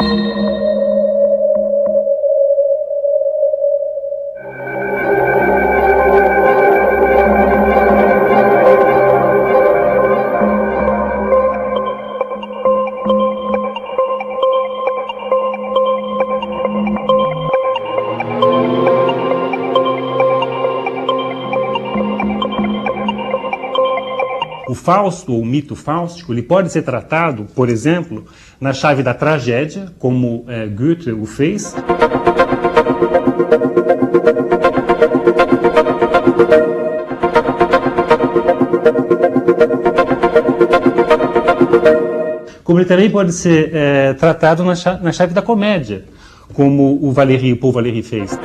O Fausto, ou o mito fáustico, ele pode ser tratado, por exemplo, na chave da tragédia, como Goethe o fez. Como ele também pode ser tratado na chave da comédia, como o Paul Valéry fez.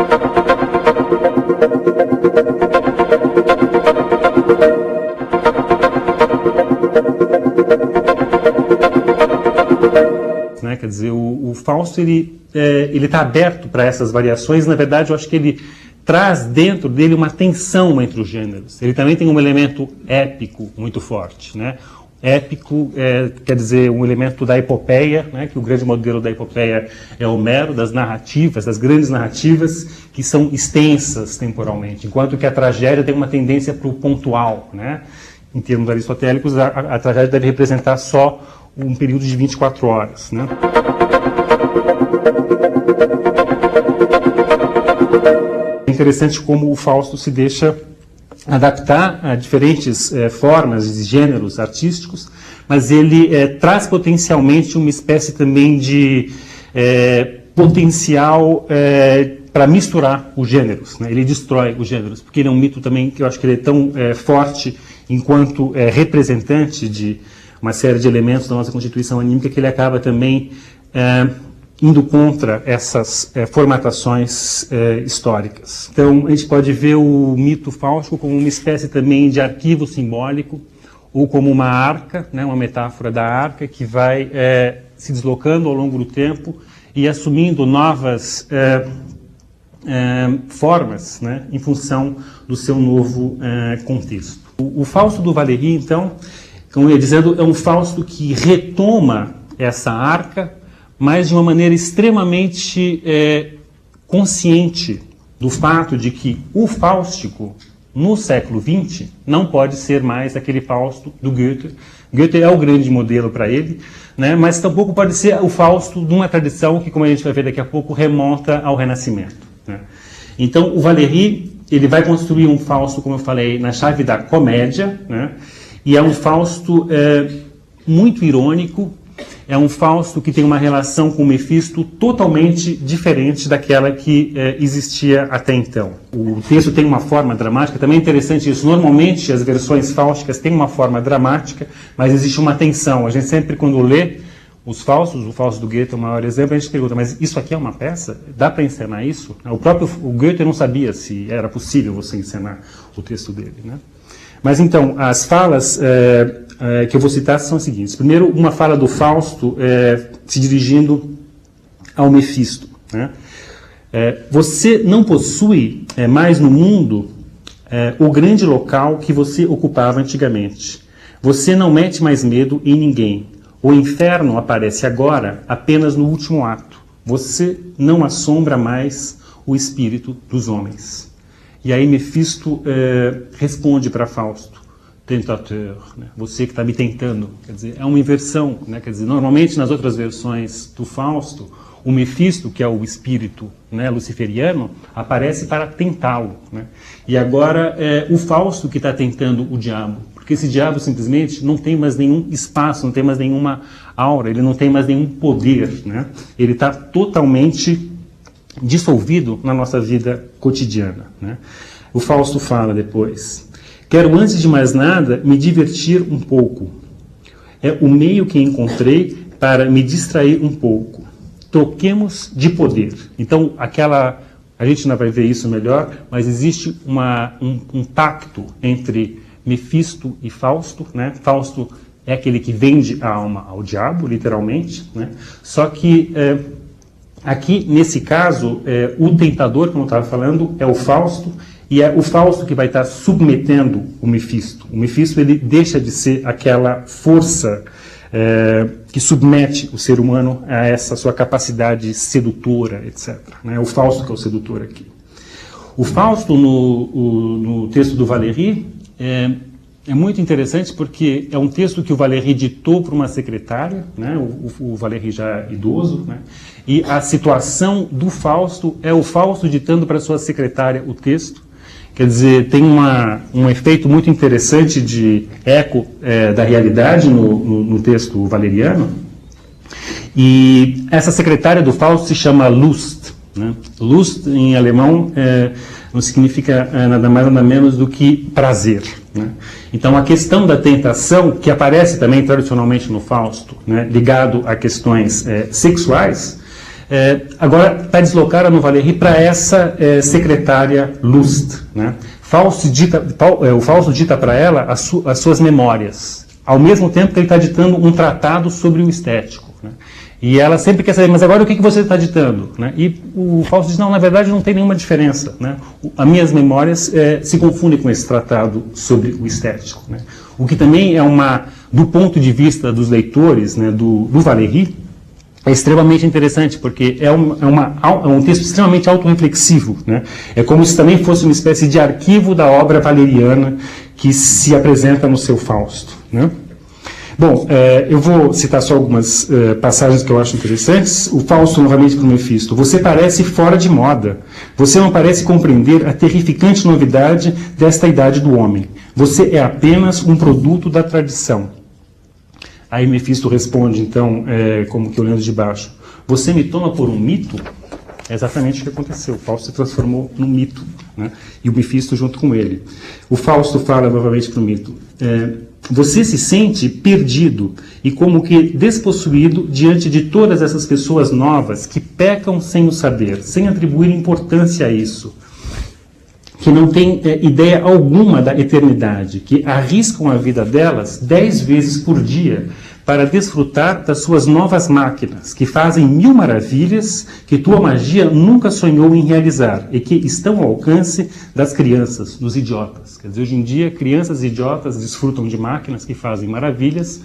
Quer dizer, o Fausto ele está aberto para essas variações. Na verdade, eu acho que ele traz dentro dele uma tensão entre os gêneros. Ele também tem um elemento épico muito forte, né? Épico quer dizer um elemento da epopeia, né? Que o grande modelo da epopeia é Homero, das narrativas, das grandes narrativas que são extensas temporalmente, enquanto que a tragédia tem uma tendência para o pontual, né? Em termos aristotélicos, a tragédia deve representar só um período de 24 horas, né? É interessante como o Fausto se deixa adaptar a diferentes formas e gêneros artísticos, mas ele traz potencialmente uma espécie também de potencial para misturar os gêneros, né? Ele destrói os gêneros, porque ele é um mito também que eu acho que ele é tão forte enquanto representante de uma série de elementos da nossa constituição anímica que ele acaba também indo contra essas formatações históricas. Então, a gente pode ver o mito fáustico como uma espécie também de arquivo simbólico, ou como uma arca, né, uma metáfora da arca, que vai se deslocando ao longo do tempo e assumindo novas formas, né, em função do seu novo contexto. O Fausto do Valéry, então, como eu ia dizendo, é um Fausto que retoma essa arca, mas de uma maneira extremamente consciente do fato de que o fáustico, no século XX, não pode ser mais aquele Fausto do Goethe. Goethe é o grande modelo para ele, né, mas tampouco pode ser o Fausto de uma tradição que, como a gente vai ver daqui a pouco, remonta ao Renascimento, né. Então, o Valéry, ele vai construir um Fausto, como eu falei, na chave da comédia, né, e é um Fausto muito irônico, é um Fausto que tem uma relação com o Mefisto totalmente diferente daquela que existia até então. O texto tem uma forma dramática, também é interessante isso. Normalmente as versões fáusticas têm uma forma dramática, mas existe uma tensão. A gente sempre, quando lê os Faustos, o Fausto do Goethe é o maior exemplo, a gente pergunta, mas isso aqui é uma peça? Dá para encenar isso? O Goethe não sabia se era possível você encenar o texto dele, né? Mas então, as falas que eu vou citar são as seguintes. Primeiro, uma fala do Fausto se dirigindo ao Mefisto, né? Você não possui mais no mundo o grande local que você ocupava antigamente. Você não mete mais medo em ninguém. O inferno aparece agora apenas no último ato. Você não assombra mais o espírito dos homens. E aí Mefisto responde para Fausto, tentateur, né? Você que está me tentando. Quer dizer, é uma inversão, né? Quer dizer, normalmente nas outras versões do Fausto, o Mefisto, que é o espírito, né, luciferiano, aparece para tentá-lo, né? E agora é o Fausto que está tentando o diabo, porque esse diabo simplesmente não tem mais nenhum espaço, não tem mais nenhuma aura, ele não tem mais nenhum poder, né? Ele está totalmente dissolvido na nossa vida cotidiana, né? O Fausto fala depois: quero, antes de mais nada, me divertir um pouco. É o meio que encontrei para me distrair um pouco. Troquemos de poder. Então, a gente não vai ver isso melhor, mas existe um pacto entre Mefisto e Fausto, né? Fausto é aquele que vende a alma ao diabo, literalmente, né? Só que aqui, nesse caso, o tentador, como eu estava falando, é o Fausto, e é o Fausto que vai estar submetendo o Mefisto. O Mefisto, ele deixa de ser aquela força que submete o ser humano a essa sua capacidade sedutora, etc. Né? O Fausto que é o sedutor aqui. O Fausto, no texto do Valéry, é muito interessante porque é um texto que o Valéry ditou para uma secretária, né? O Valéry já idoso, né? E a situação do Fausto é o Fausto ditando para sua secretária o texto. Quer dizer, tem um efeito muito interessante de eco da realidade no texto valeriano. E essa secretária do Fausto se chama Lust. Né? Lust, em alemão, não significa nada mais nada menos do que prazer. Né? Então, a questão da tentação, que aparece também tradicionalmente no Fausto, né, ligado a questões sexuais, agora está deslocada no Valéry para essa secretária Lust. Né? O Fausto dita para ela as suas memórias, ao mesmo tempo que ele está ditando um tratado sobre o estético. Né? E ela sempre quer saber, mas agora o que você está ditando? Né? E o Fausto diz, não, na verdade não tem nenhuma diferença. Né? As minhas memórias se confundem com esse tratado sobre o estético. Né? O que também do ponto de vista dos leitores, né, do Valéry, é extremamente interessante, porque é um texto extremamente autorreflexivo. Né? É como se também fosse uma espécie de arquivo da obra valeriana que se apresenta no seu Fausto. Né? Bom, eu vou citar só algumas passagens que eu acho interessantes. O Fausto, novamente, para o Mefisto. Você parece fora de moda. Você não parece compreender a terrificante novidade desta idade do homem. Você é apenas um produto da tradição. Aí Mefisto responde, então, como que olhando de baixo, você me toma por um mito? É exatamente o que aconteceu. O Fausto se transformou num mito, né? E o Mefisto junto com ele. O Fausto fala novamente para o mito. Você se sente perdido e como que despossuído diante de todas essas pessoas novas que pecam sem o saber, sem atribuir importância a isso, que não têm ideia alguma da eternidade, que arriscam a vida delas 10 vezes por dia para desfrutar das suas novas máquinas, que fazem 1000 maravilhas que tua magia nunca sonhou em realizar e que estão ao alcance das crianças, dos idiotas. Quer dizer, hoje em dia, crianças idiotas desfrutam de máquinas que fazem maravilhas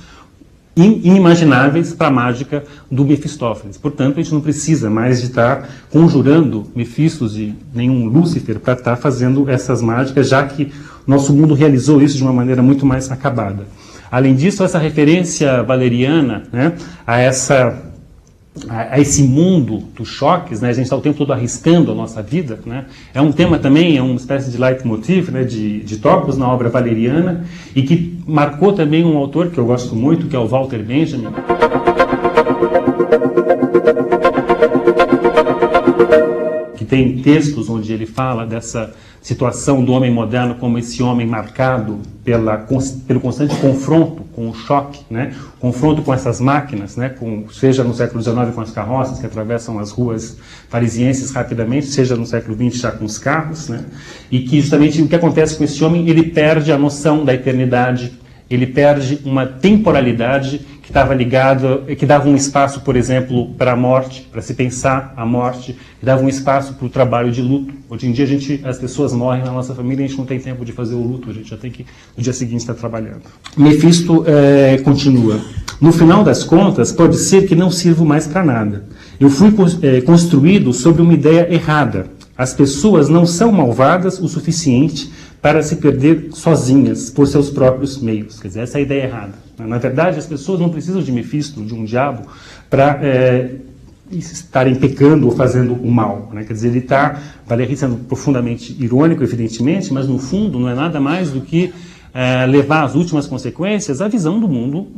inimagináveis para a mágica do Mefistófeles. Portanto, a gente não precisa mais de estar conjurando Mefistos e nenhum Lúcifer para estar fazendo essas mágicas, já que nosso mundo realizou isso de uma maneira muito mais acabada. Além disso, essa referência valeriana, né, a esse mundo dos choques, né, a gente está o tempo todo arriscando a nossa vida, né, é um tema também, é uma espécie de leitmotiv, né, de tópicos na obra valeriana, e que marcou também um autor que eu gosto muito, que é o Walter Benjamin. Que tem textos onde ele fala dessa situação do homem moderno como esse homem marcado pelo constante confronto com o choque, né? Confronto com essas máquinas, né? Seja no século XIX com as carroças que atravessam as ruas parisienses rapidamente, seja no século XX já com os carros, né? E que justamente o que acontece com esse homem, ele perde a noção da eternidade, ele perde uma temporalidade que estava ligada, que dava um espaço, por exemplo, para a morte, para se pensar a morte, que dava um espaço para o trabalho de luto. Hoje em dia as pessoas morrem na nossa família e a gente não tem tempo de fazer o luto, a gente já tem que no dia seguinte estar trabalhando. Mefisto continua. No final das contas, pode ser que não sirvo mais para nada. Eu fui construído sobre uma ideia errada. As pessoas não são malvadas o suficiente para se perder sozinhas por seus próprios meios. Quer dizer, essa é a ideia errada. Na verdade, as pessoas não precisam de Mefisto, de um diabo, para estarem pecando ou fazendo o mal. Né? Quer dizer, ele está, Valéry sendo profundamente irônico, evidentemente, mas no fundo não é nada mais do que levar às últimas consequências a visão do mundo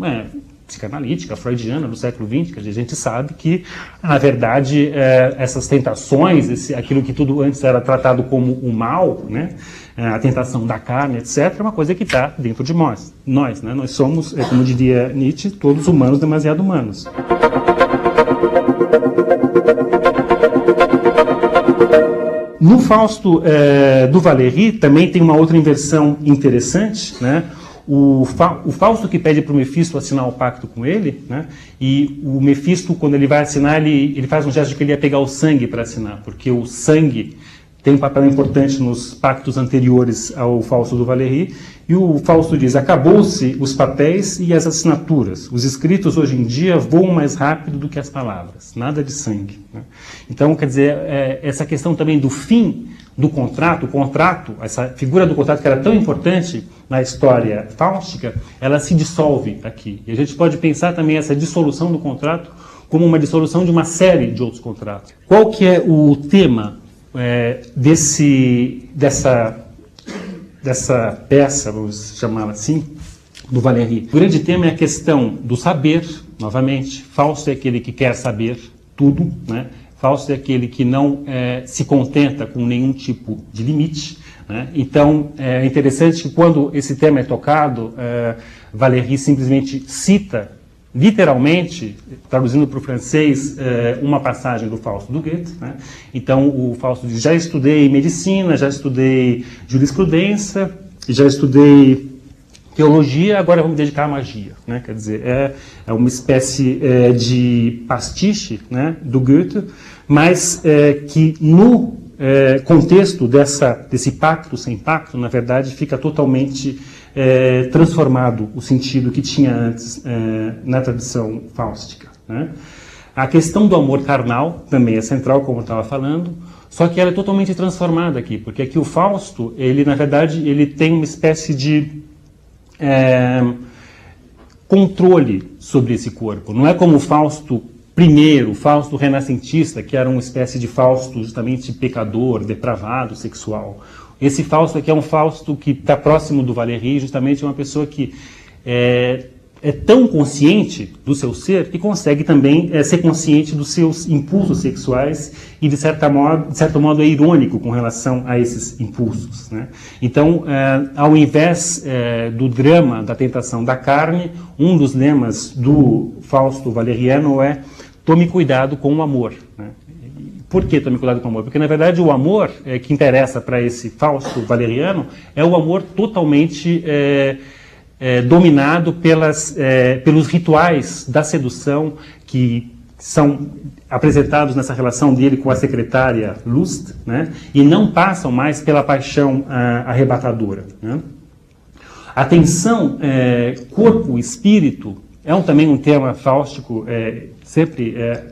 psicanalítica, freudiana do século XX, que a gente sabe que, na verdade, essas tentações, aquilo que tudo antes era tratado como o mal, né? A tentação da carne, etc., é uma coisa que está dentro de nós. Né? Nós somos, como diria Nietzsche, todos humanos demasiado humanos. No Fausto do Valéry também tem uma outra inversão interessante, né? O Fausto que pede para o Mefisto assinar o pacto com ele, né? E o Mefisto, quando ele vai assinar, ele faz um gesto de que ele ia pegar o sangue para assinar, porque o sangue tem um papel importante nos pactos anteriores ao Fausto do Valéry, e o Fausto diz: acabou-se os papéis e as assinaturas. Os escritos hoje em dia voam mais rápido do que as palavras. Nada de sangue. Né? Então, quer dizer, essa questão também do fim do contrato, o contrato, essa figura do contrato que era tão importante na história fáustica, ela se dissolve aqui. E a gente pode pensar também essa dissolução do contrato como uma dissolução de uma série de outros contratos. Qual que é o tema dessa peça, vamos chamá-la assim, do Valéry? O grande tema é a questão do saber, novamente. Fausto é aquele que quer saber tudo, né? Fausto é aquele que não se contenta com nenhum tipo de limite, né? Então, é interessante que quando esse tema é tocado, Valéry simplesmente cita, literalmente, traduzindo para o francês, uma passagem do Fausto do Goethe, né? Então, o Fausto diz: já estudei medicina, já estudei jurisprudência, já estudei teologia, agora vamos me dedicar à magia, né? Quer dizer, é uma espécie de pastiche, né, do Goethe, mas que no contexto desse pacto sem pacto, na verdade, fica totalmente transformado o sentido que tinha antes na tradição fáustica, né? A questão do amor carnal também é central, como eu estava falando, só que ela é totalmente transformada aqui, porque aqui o Fausto, ele, na verdade, ele tem uma espécie de controle sobre esse corpo. Não é como o Fausto primeiro, o Fausto renascentista, que era uma espécie de Fausto justamente pecador, depravado, sexual. Esse Fausto aqui é um Fausto que está próximo do Valéry, justamente uma pessoa que é tão consciente do seu ser que consegue também ser consciente dos seus impulsos sexuais e, de certo modo, é irônico com relação a esses impulsos, né? Então, ao invés do drama da tentação da carne, um dos lemas do Fausto valeriano é: tome cuidado com o amor, né? Por que tome cuidado com o amor? Porque, na verdade, o amor que interessa para esse Fausto valeriano é o amor totalmente dominado pelos rituais da sedução que são apresentados nessa relação dele com a secretária Lust, né? E não passam mais pela paixão arrebatadora, né? A tensão corpo-espírito também um tema fáustico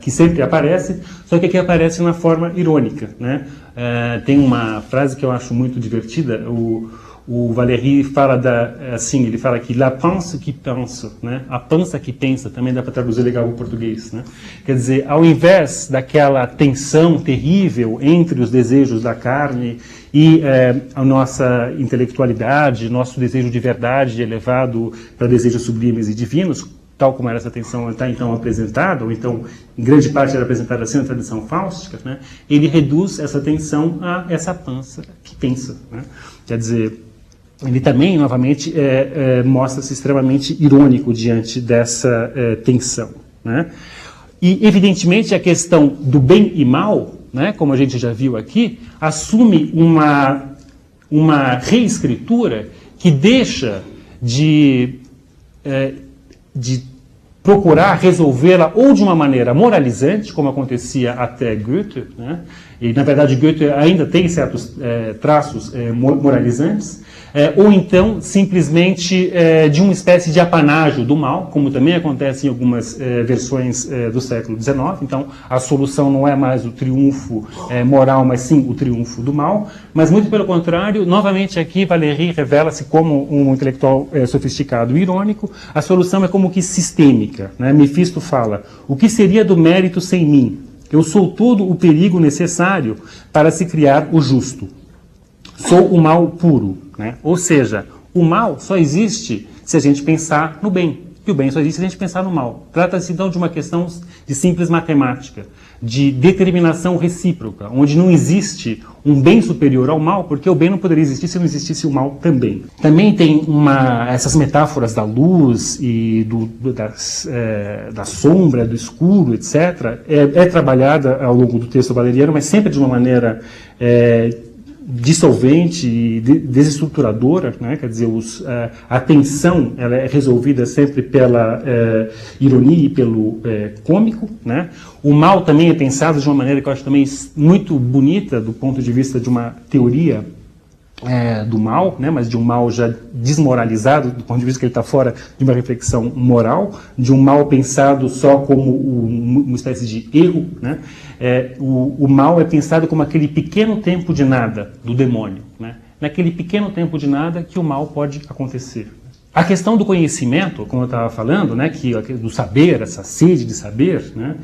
que sempre aparece, só que aqui aparece na forma irônica, né? Tem uma frase que eu acho muito divertida. O Valéry fala ele fala que la panse qui pense, né? A pança que pensa, também dá para traduzir legal o português, né? Quer dizer, ao invés daquela tensão terrível entre os desejos da carne e a nossa intelectualidade, nosso desejo de verdade elevado para desejos sublimes e divinos, tal como era essa tensão está então apresentada, ou então em grande parte era apresentada assim na tradição fáustica, né? Ele reduz essa tensão a essa pança que pensa, né? Quer dizer, ele também, novamente, mostra-se extremamente irônico diante dessa tensão, né? E, evidentemente, a questão do bem e mal, né, como a gente já viu aqui, assume uma reescritura que deixa de procurar resolvê-la ou de uma maneira moralizante, como acontecia até Goethe, né? E, na verdade, Goethe ainda tem certos traços moralizantes, ou então, simplesmente, de uma espécie de apanágio do mal, como também acontece em algumas versões do século XIX. Então, a solução não é mais o triunfo moral, mas sim o triunfo do mal. Mas, muito pelo contrário, novamente aqui, Valéry revela-se como um intelectual sofisticado e irônico. A solução é como que sistêmica, né? Mefisto fala: o que seria do mérito sem mim? Eu sou todo o perigo necessário para se criar o justo. Sou o mal puro, né? Ou seja, o mal só existe se a gente pensar no bem, e o bem só existe se a gente pensar no mal. Trata-se então de uma questão de simples matemática, de determinação recíproca, onde não existe um bem superior ao mal, porque o bem não poderia existir se não existisse o mal também. Também tem essas metáforas da luz e da sombra, do escuro, etc. É trabalhada ao longo do texto valeriano, mas sempre de uma maneira dissolvente e desestruturadora, né? Quer dizer, a tensão ela é resolvida sempre pela ironia e pelo cômico, né? O mal também é pensado de uma maneira que eu acho também muito bonita do ponto de vista de uma teoria do mal, né, mas de um mal já desmoralizado, do ponto de vista que ele está fora de uma reflexão moral, de um mal pensado só como uma espécie de erro, né? O mal é pensado como aquele pequeno tempo de nada do demônio, né? Naquele pequeno tempo de nada que o mal pode acontecer. A questão do conhecimento, como eu estava falando, né, do saber, essa sede de saber, né?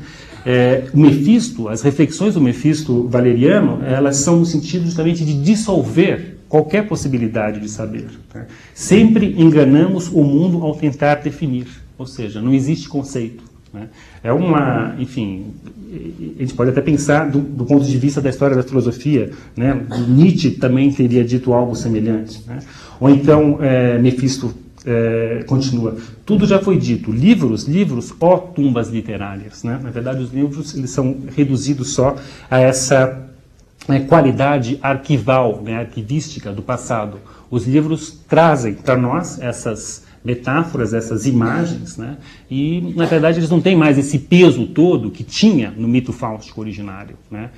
O Mefisto, as reflexões do Mefisto valeriano, elas são no sentido justamente de dissolver qualquer possibilidade de saber, né? Sempre enganamos o mundo ao tentar definir, ou seja, não existe conceito, né? Enfim, a gente pode até pensar do ponto de vista da história da filosofia, né? Nietzsche também teria dito algo semelhante, né? Ou então Mefisto continua, tudo já foi dito, livros, ó tumbas literárias, né? Na verdade os livros eles são reduzidos só a essa qualidade arquival, né, arquivística do passado. Os livros trazem para nós essas metáforas, essas imagens, né, e, na verdade, eles não têm mais esse peso todo que tinha no mito fáustico originário, né.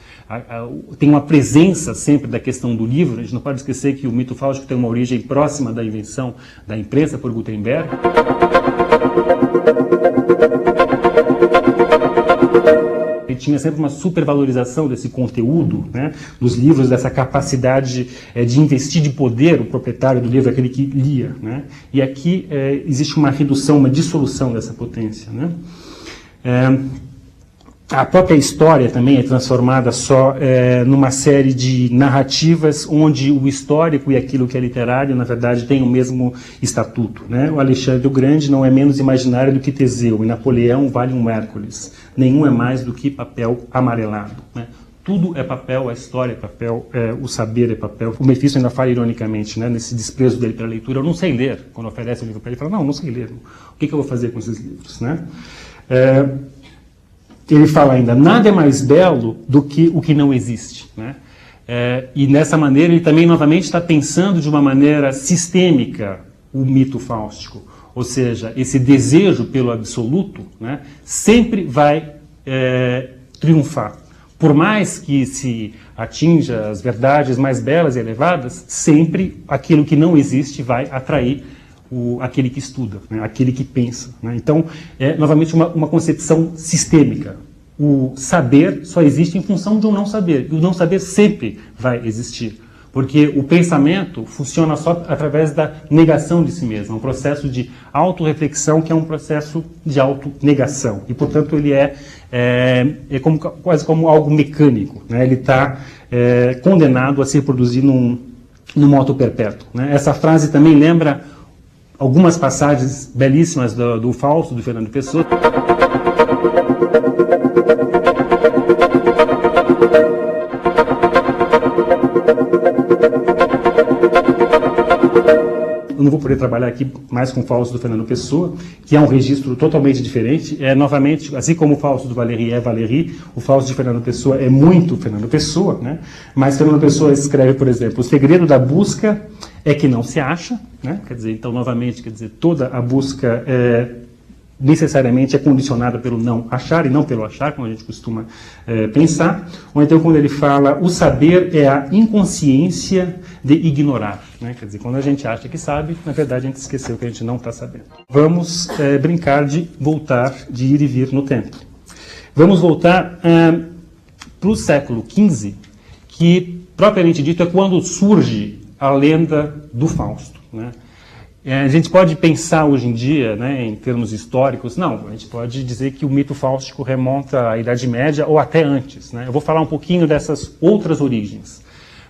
Tem uma presença sempre da questão do livro. A gente não pode esquecer que o mito fáustico tem uma origem próxima da invenção da imprensa por Gutenberg. Ele tinha sempre uma supervalorização desse conteúdo, né, dos livros, dessa capacidade de investir de poder o proprietário do livro, aquele que lia, né? E aqui existe uma redução, uma dissolução dessa potência, né? A própria história também é transformada só numa série de narrativas onde o histórico e aquilo que é literário, na verdade, têm o mesmo estatuto, né? O Alexandre o Grande não é menos imaginário do que Teseu, e Napoleão vale um Hércules. Nenhum é mais do que papel amarelado, né? Tudo é papel, a história é papel, o saber é papel. O Mefisto ainda fala ironicamente, né, nesse desprezo dele pela leitura. Eu não sei ler. Quando oferece o livro para ele, ele fala, não sei ler. O que eu vou fazer com esses livros, né? Ele fala ainda, nada é mais belo do que o que não existe, né? E nessa maneira ele também novamente está pensando de uma maneira sistêmica o mito fáustico, ou seja, esse desejo pelo absoluto, né, sempre vai triunfar. Por mais que se atinja as verdades mais belas e elevadas, sempre aquilo que não existe vai atrair aquele que estuda, né, aquele que pensa, né? Então, novamente, uma concepção sistêmica. O saber só existe em função de um não saber. E o não saber sempre vai existir. Porque o pensamento funciona só através da negação de si mesmo. É um processo de autorreflexão que é um processo de autonegação. E, portanto, ele quase como algo mecânico, né? Ele está condenado a se reproduzir num moto perpétuo, né? Essa frase também lembra algumas passagens belíssimas do Fausto, do Fernando Pessoa. Eu não vou poder trabalhar aqui mais com o Fausto do Fernando Pessoa, que é um registro totalmente diferente. Novamente, assim como o Fausto do Valéry é Valéry, o Fausto de Fernando Pessoa é muito Fernando Pessoa, né? Mas Fernando Pessoa escreve, por exemplo, o segredo da busca é que não se acha, né? Quer dizer, então, novamente, toda a busca necessariamente é condicionada pelo não achar e não pelo achar, como a gente costuma pensar. Ou então, quando ele fala, o saber é a inconsciência de ignorar, né? Quer dizer, quando a gente acha que sabe, na verdade a gente esqueceu que a gente não está sabendo. Vamos brincar de voltar, de ir e vir no tempo. Vamos voltar para o século XV, que, propriamente dito, é quando surge a lenda do Fausto, né? A gente pode pensar hoje em dia, né, em termos históricos, não, a gente pode dizer que o mito fáustico remonta à Idade Média ou até antes, né? Eu vou falar um pouquinho dessas outras origens,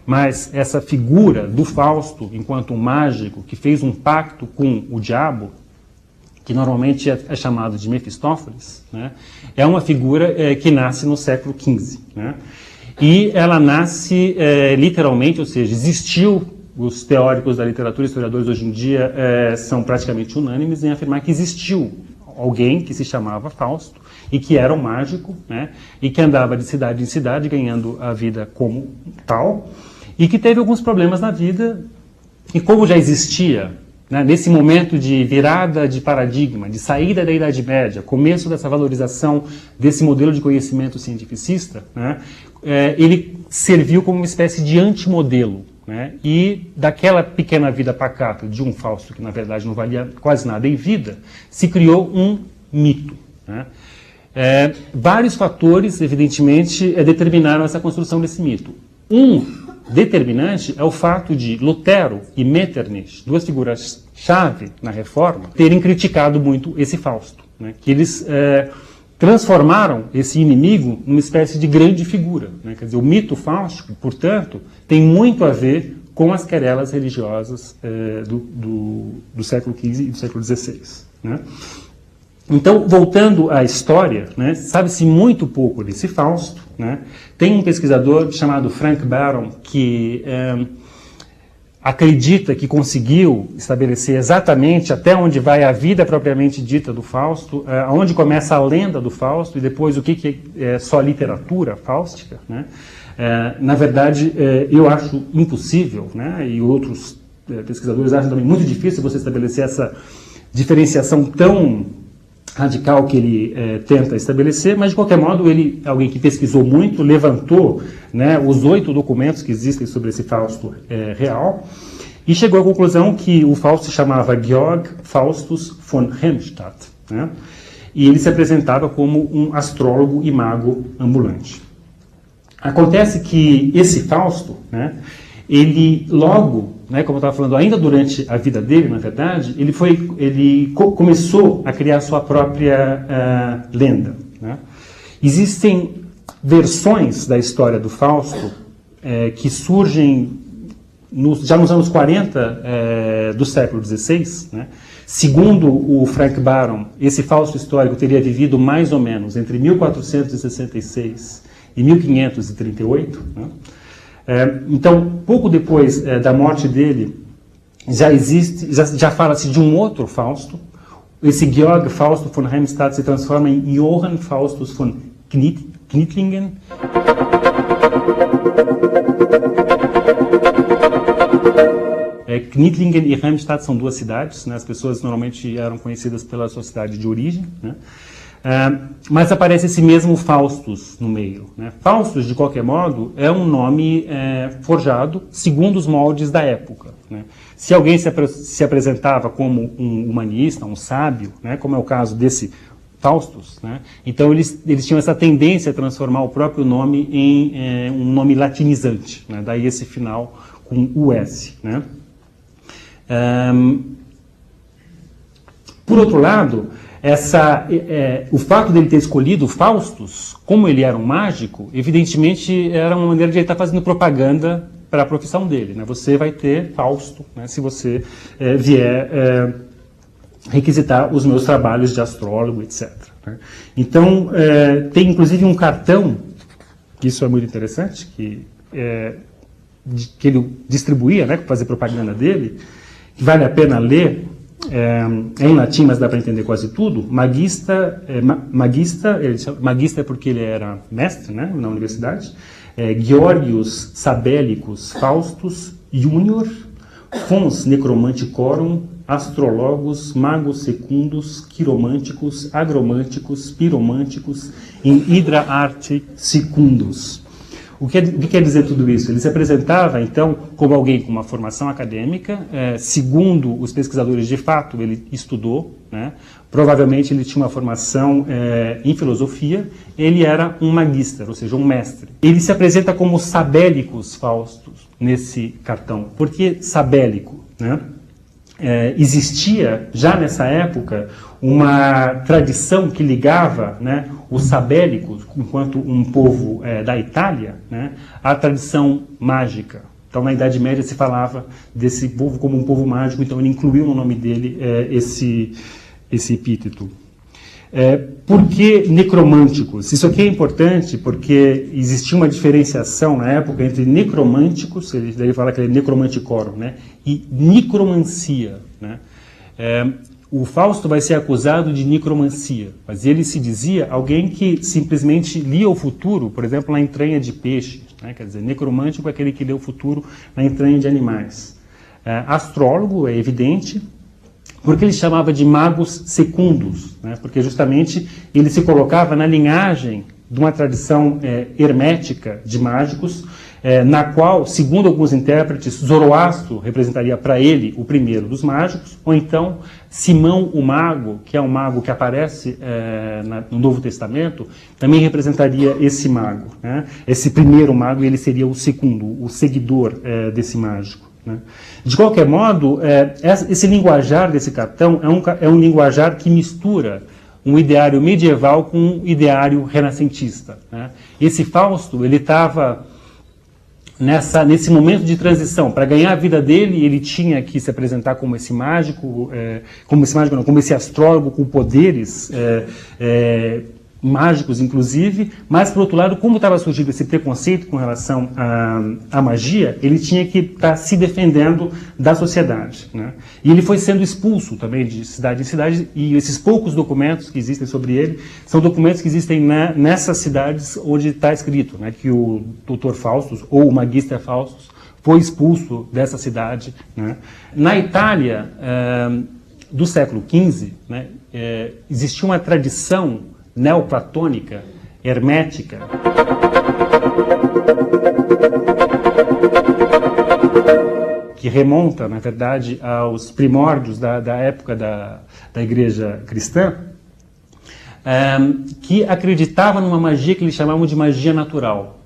mas essa figura do Fausto enquanto um mágico que fez um pacto com o diabo, que normalmente é chamado de Mefistófeles, né, é uma figura que nasce no século XV, né? E ela nasce literalmente, ou seja, existiu. Os teóricos da literatura, historiadores hoje em dia, são praticamente unânimes em afirmar que existiu alguém que se chamava Fausto e que era um mágico, né, e que andava de cidade em cidade ganhando a vida como tal. e que teve alguns problemas na vida, e como já existia, né, nesse momento de virada de paradigma, de saída da Idade Média, começo dessa valorização desse modelo de conhecimento cientificista, né, ele serviu como uma espécie de antimodelo, né, e daquela pequena vida pacata de um Fausto, que na verdade não valia quase nada em vida, se criou um mito. Né. Vários fatores, evidentemente, determinaram essa construção desse mito. Um determinante é o fato de Lutero e Metternich, duas figuras-chave na Reforma, terem criticado muito esse Fausto, né? Que eles transformaram esse inimigo numa espécie de grande figura, né? Quer dizer, o mito fáustico, portanto, tem muito a ver com as querelas religiosas do século XV e do século XVI. Né? Então, voltando à história, né, sabe-se muito pouco desse Fausto. Né? Tem um pesquisador chamado Frank Baron que acredita que conseguiu estabelecer exatamente até onde vai a vida propriamente dita do Fausto, onde começa a lenda do Fausto e depois o que é só literatura fáustica. Né? Na verdade, eu acho impossível, né, e outros pesquisadores acham também muito difícil você estabelecer essa diferenciação tão radical que ele tenta estabelecer, mas de qualquer modo ele é alguém que pesquisou muito, levantou, né, os 8 documentos que existem sobre esse Fausto real e chegou à conclusão que o Fausto se chamava Georg Faustus von Helmstadt, né, e ele se apresentava como um astrólogo e mago ambulante. Acontece que esse Fausto, né, ele logo, né, como eu estava falando, ainda durante a vida dele, na verdade, ele começou a criar sua própria lenda. Né? Existem versões da história do Fausto que surgem já nos anos 40 do século XVI. Né? Segundo o Frank Baron, esse Fausto histórico teria vivido mais ou menos entre 1466 e 1538. Né? Então, pouco depois da morte dele, já fala-se de um outro Fausto. Esse Georg Fausto von Helmstadt se transforma em Johann Faustus von Knittlingen. Knittlingen e Helmstadt são duas cidades, né? As pessoas normalmente eram conhecidas pela sua cidade de origem, né? Mas aparece esse mesmo Faustus no meio. Né? Faustus, de qualquer modo, é um nome forjado segundo os moldes da época. Né? Se alguém se apresentava como um humanista, um sábio, né, como é o caso desse Faustus, né, então eles tinham essa tendência a transformar o próprio nome em um nome latinizante, né, daí esse final com US. Né? Por outro lado, o fato dele ter escolhido Faustus, como ele era um mágico, evidentemente era uma maneira de ele estar fazendo propaganda para a profissão dele. Né? Você vai ter Fausto, né, se você vier requisitar os meus trabalhos de astrólogo, etc. Né? Então, tem inclusive um cartão, que isso é muito interessante, que ele distribuía, né, para fazer propaganda dele, que vale a pena ler. É em latim, mas dá para entender quase tudo. Magista porque ele era mestre, né, na universidade. Georgius Sabellicus Faustus Junior, Fons Necromanticorum, Astrologos, Magos Secundus, Quiromânticos, Agromânticos, Piromânticos, in Hydra Arte Secundus. O que quer dizer tudo isso? Ele se apresentava, então, como alguém com uma formação acadêmica, segundo os pesquisadores, de fato, ele estudou, né? Provavelmente ele tinha uma formação em filosofia, ele era um magister, ou seja, um mestre. Ele se apresenta como Sabellicus Faustus nesse cartão. Por que Sabélico? Né? Existia, já nessa época, uma tradição que ligava, né, os sabélicos, enquanto um povo da Itália, né, à tradição mágica. Então, na Idade Média, se falava desse povo como um povo mágico, então ele incluiu no nome dele esse epíteto. Por que necromânticos? Isso aqui é importante porque existia uma diferenciação na época entre necromânticos, ele fala que é necromanticorum, né, e necromancia. Né? o Fausto vai ser acusado de necromancia, mas ele se dizia alguém que simplesmente lia o futuro, por exemplo, na entranha de peixe, né? Quer dizer, necromântico é aquele que lê o futuro na entranha de animais. Astrólogo, é evidente, porque ele chamava de magos secundos, né? Porque justamente ele se colocava na linhagem de uma tradição hermética de mágicos, na qual, segundo alguns intérpretes, Zoroastro representaria para ele o primeiro dos mágicos, ou então Simão o Mago, que é um mago que aparece no Novo Testamento, também representaria esse mago, né? Esse primeiro mago, ele seria o segundo, o seguidor desse mágico, né? De qualquer modo, esse linguajar desse cartão é um linguajar que mistura um ideário medieval com um ideário renascentista, né? Esse Fausto, ele estava nesse momento de transição. Para ganhar a vida dele, ele tinha que se apresentar como esse mágico, como esse astrólogo com poderes mágicos, inclusive, mas, por outro lado, como estava surgindo esse preconceito com relação à magia, ele tinha que estar se defendendo da sociedade, né? E ele foi sendo expulso também de cidade em cidade, e esses poucos documentos que existem sobre ele são documentos que existem nessas cidades onde está escrito, né, que o Dr. Faustus, ou o Magister Faustus, foi expulso dessa cidade, né? Na Itália, do século XV, né, existia uma tradição neoplatônica, hermética, que remonta, na verdade, aos primórdios da época da Igreja cristã, que acreditava numa magia que eles chamavam de magia natural.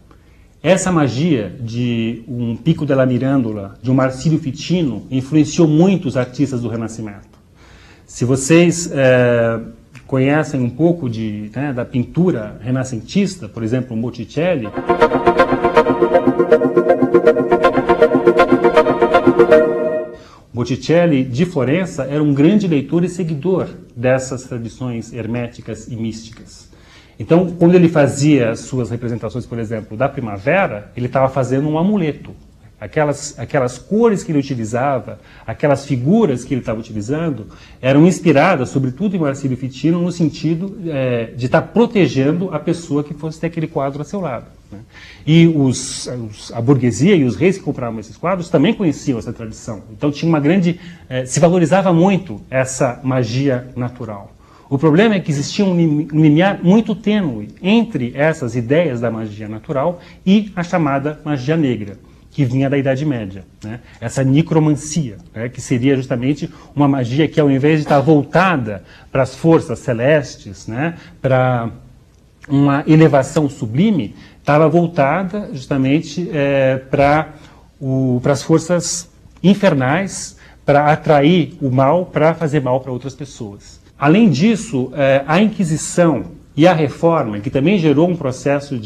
Essa magia de um Pico della Mirandola, de um Marsilio Ficino, influenciou muito os artistas do Renascimento. Se vocês conhecem um pouco da pintura renascentista, por exemplo, Botticelli, Botticelli de Florença era um grande leitor e seguidor dessas tradições herméticas e místicas. Então, quando ele fazia suas representações, por exemplo, da primavera, ele estava fazendo um amuleto. Aquelas cores que ele utilizava, aquelas figuras que ele estava utilizando, eram inspiradas, sobretudo em Marsilio Ficino, no sentido de estar protegendo a pessoa que fosse ter aquele quadro a seu lado, né? E a burguesia e os reis que compravam esses quadros também conheciam essa tradição. Então tinha uma grande... se valorizava muito essa magia natural. O problema é que existia um limiar muito tênue entre essas ideias da magia natural e a chamada magia negra, que vinha da Idade Média, né? Essa necromancia, né? Que seria justamente uma magia que, ao invés de estar voltada para as forças celestes, né? Para uma elevação sublime, estava voltada justamente para as forças infernais, para atrair o mal, para fazer mal para outras pessoas. Além disso, a Inquisição e a Reforma, que também gerou um processo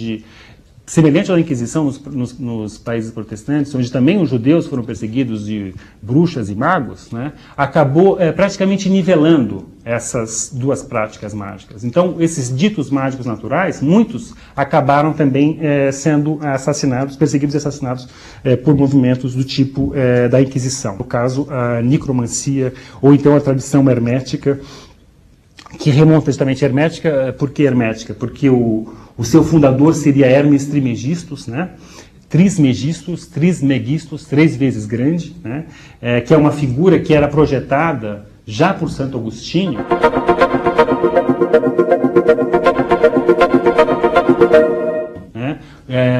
semelhante à Inquisição nos países protestantes, onde também os judeus foram perseguidos de bruxas e magos, né, acabou praticamente nivelando essas duas práticas mágicas. Então, esses ditos mágicos naturais, muitos acabaram também sendo assassinados, perseguidos e assassinados por movimentos do tipo da Inquisição. No caso, a necromancia, ou então a tradição hermética, que remonta justamente à hermética. Por que hermética? Porque o seu fundador seria Hermes Trismegistus, né? Trismegistus, três vezes grande, né? Que é uma figura que era projetada já por Santo Agostinho. Né?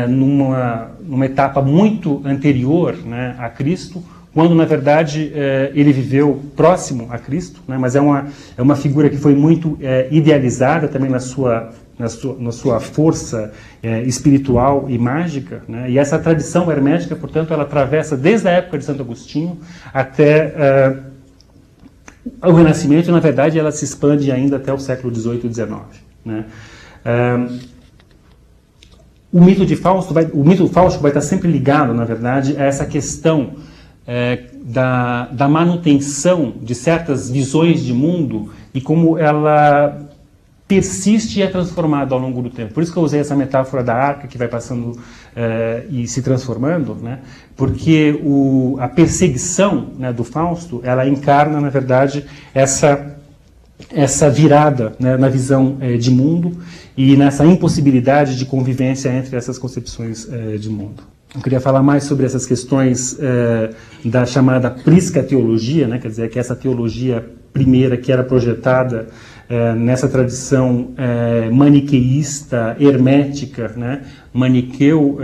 Numa etapa muito anterior, né, a Cristo, quando, na verdade, ele viveu próximo a Cristo, né, mas é uma figura que foi muito idealizada também na sua força espiritual e mágica, né, e essa tradição hermética, portanto, ela atravessa desde a época de Santo Agostinho até o Renascimento, e, na verdade, ela se expande ainda até o século XVIII e XIX. Né. O mito de Fausto vai estar sempre ligado, na verdade, a essa questão da manutenção de certas visões de mundo e como ela persiste e é transformada ao longo do tempo. Por isso que eu usei essa metáfora da arca que vai passando e se transformando, né? Porque a perseguição, né, do Fausto, ela encarna, na verdade, essa virada, né, na visão de mundo e nessa impossibilidade de convivência entre essas concepções de mundo. Eu queria falar mais sobre essas questões da chamada prisca teologia, né, quer dizer, que essa teologia primeira que era projetada nessa tradição maniqueísta, hermética, né? Maniqueu,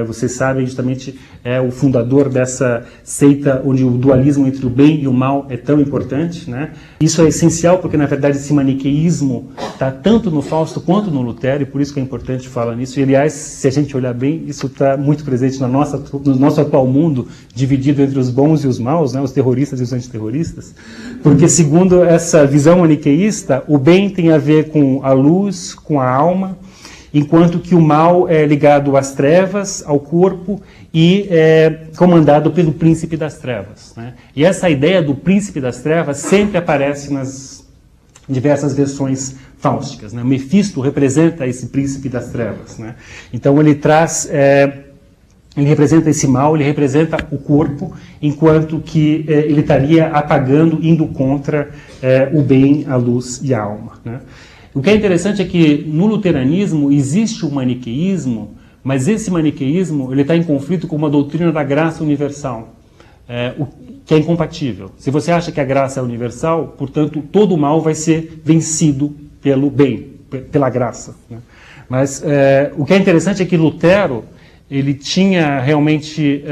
vocês sabem, justamente é o fundador dessa seita onde o dualismo entre o bem e o mal é tão importante, né? Isso é essencial porque, na verdade, esse maniqueísmo está tanto no Fausto quanto no Lutero, e por isso que é importante falar nisso. E, aliás, se a gente olhar bem, isso está muito presente no nosso atual mundo, dividido entre os bons e os maus, né? Os terroristas e os antiterroristas, porque, segundo essa visão maniqueísta, o bem tem a ver com a luz, com a alma, enquanto que o mal é ligado às trevas, ao corpo, e é comandado pelo príncipe das trevas, né? E essa ideia do príncipe das trevas sempre aparece nas diversas versões fáusticas, né? Mefisto representa esse príncipe das trevas, né? Então ele ele representa esse mal, ele representa o corpo, enquanto que ele estaria apagando, indo contra o bem, a luz e a alma, né? O que é interessante é que no luteranismo existe o maniqueísmo, mas esse maniqueísmo ele está em conflito com uma doutrina da graça universal, que é incompatível. Se você acha que a graça é universal, portanto, todo o mal vai ser vencido pelo bem, pela graça, né? Mas o que é interessante é que Lutero ele tinha realmente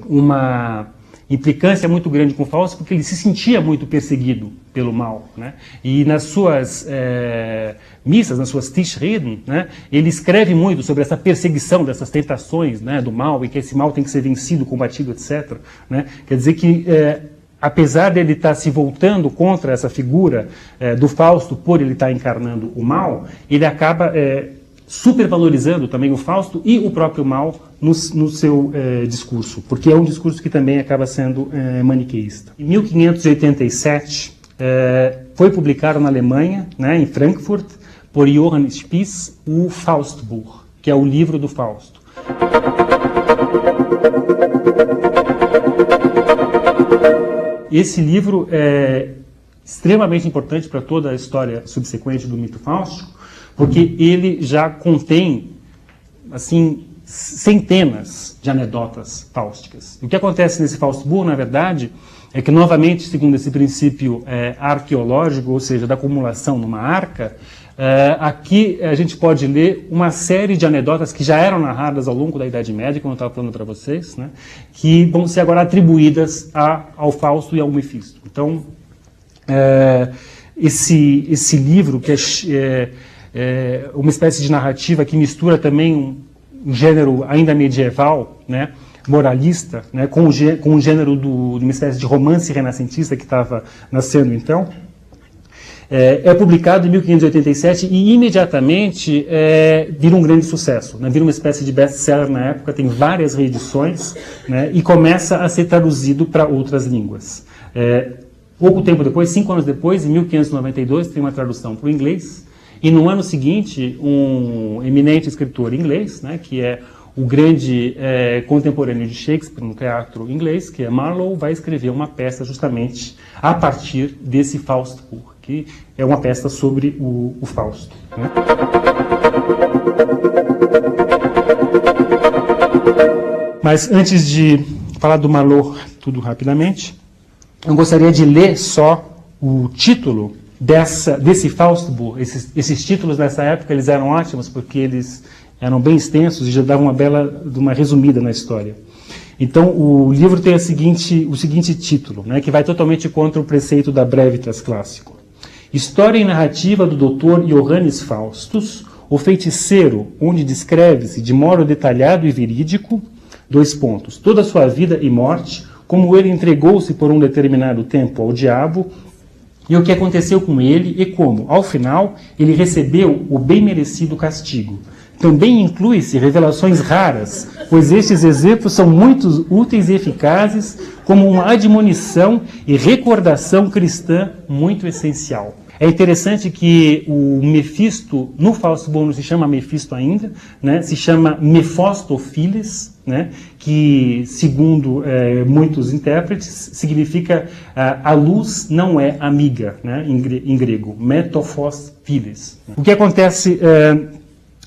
uma implicância muito grande com Fausto, porque ele se sentia muito perseguido pelo mal, né? E nas suas missas, nas suas Tischreden, né, ele escreve muito sobre essa perseguição dessas tentações, né, do mal, e que esse mal tem que ser vencido, combatido, etc., né? Quer dizer que, apesar dele estar se voltando contra essa figura do Fausto, por ele estar encarnando o mal, ele acaba supervalorizando também o Fausto e o próprio mal no seu discurso, porque é um discurso que também acaba sendo maniqueísta. Em 1587, foi publicado na Alemanha, né, em Frankfurt, por Johann Spies, o Faustbuch, que é o livro do Fausto. Esse livro é extremamente importante para toda a história subsequente do mito fáustico, porque ele já contém, assim, centenas de anedotas fáusticas. O que acontece nesse Faustbuch, na verdade, é que, novamente, segundo esse princípio arqueológico, ou seja, da acumulação numa arca, aqui a gente pode ler uma série de anedotas que já eram narradas ao longo da Idade Média, como eu estava falando para vocês, né, que vão ser agora atribuídas ao Fausto e ao Mefisto. Então, esse livro, que é uma espécie de narrativa que mistura também um gênero ainda medieval, né, moralista, né, com o gênero de uma espécie de romance renascentista que estava nascendo então, é publicado em 1587 e imediatamente vira um grande sucesso, né, vira uma espécie de best-seller na época, tem várias reedições, né, e começa a ser traduzido para outras línguas. Pouco tempo depois, 5 anos depois, em 1592, tem uma tradução para o inglês, e no ano seguinte, um eminente escritor inglês, né, que é o grande contemporâneo de Shakespeare no teatro inglês, que é Marlowe, vai escrever uma peça justamente a partir desse Faustbuch, que é uma peça sobre o Fausto, né? Mas antes de falar do Marlowe, tudo rapidamente, eu gostaria de ler só o título desse Faustbuch. Esses títulos nessa época eles eram ótimos porque eles eram bem extensos e já davam uma resumida na história. Então o livro tem o seguinte título, né, que vai totalmente contra o preceito da Brevitas clássico. História e narrativa do Dr. Johannes Faustus, o feiticeiro, onde descreve-se de modo detalhado e verídico, toda a sua vida e morte, como ele entregou-se por um determinado tempo ao diabo, e o que aconteceu com ele e como, ao final, ele recebeu o bem merecido castigo. Também inclui-se revelações raras, pois estes exemplos são muito úteis e eficazes como uma admonição e recordação cristã muito essencial. É interessante que o Mefisto, no Fausto Bom, não se chama Mefisto ainda, né? Se chama Mephistopheles, né? Que, segundo muitos intérpretes, significa a luz não é amiga, né? Em grego, Mephistopheles. O que acontece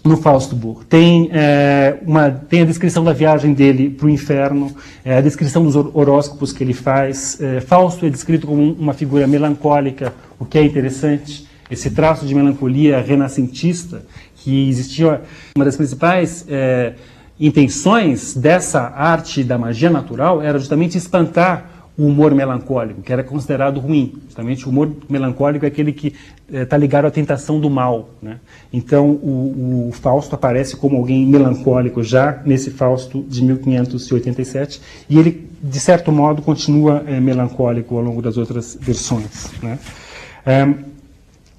no Fausto Bohr? Tem a descrição da viagem dele para o inferno, a descrição dos horóscopos que ele faz. Fausto é descrito como uma figura melancólica, o que é interessante, esse traço de melancolia renascentista, que existia. Uma das principais intenções dessa arte da magia natural era justamente espantar o humor melancólico, que era considerado ruim. Justamente o humor melancólico é aquele que está ligado à tentação do mal, né? Então o Fausto aparece como alguém melancólico já nesse Fausto de 1587, e ele, de certo modo, continua melancólico ao longo das outras versões, né?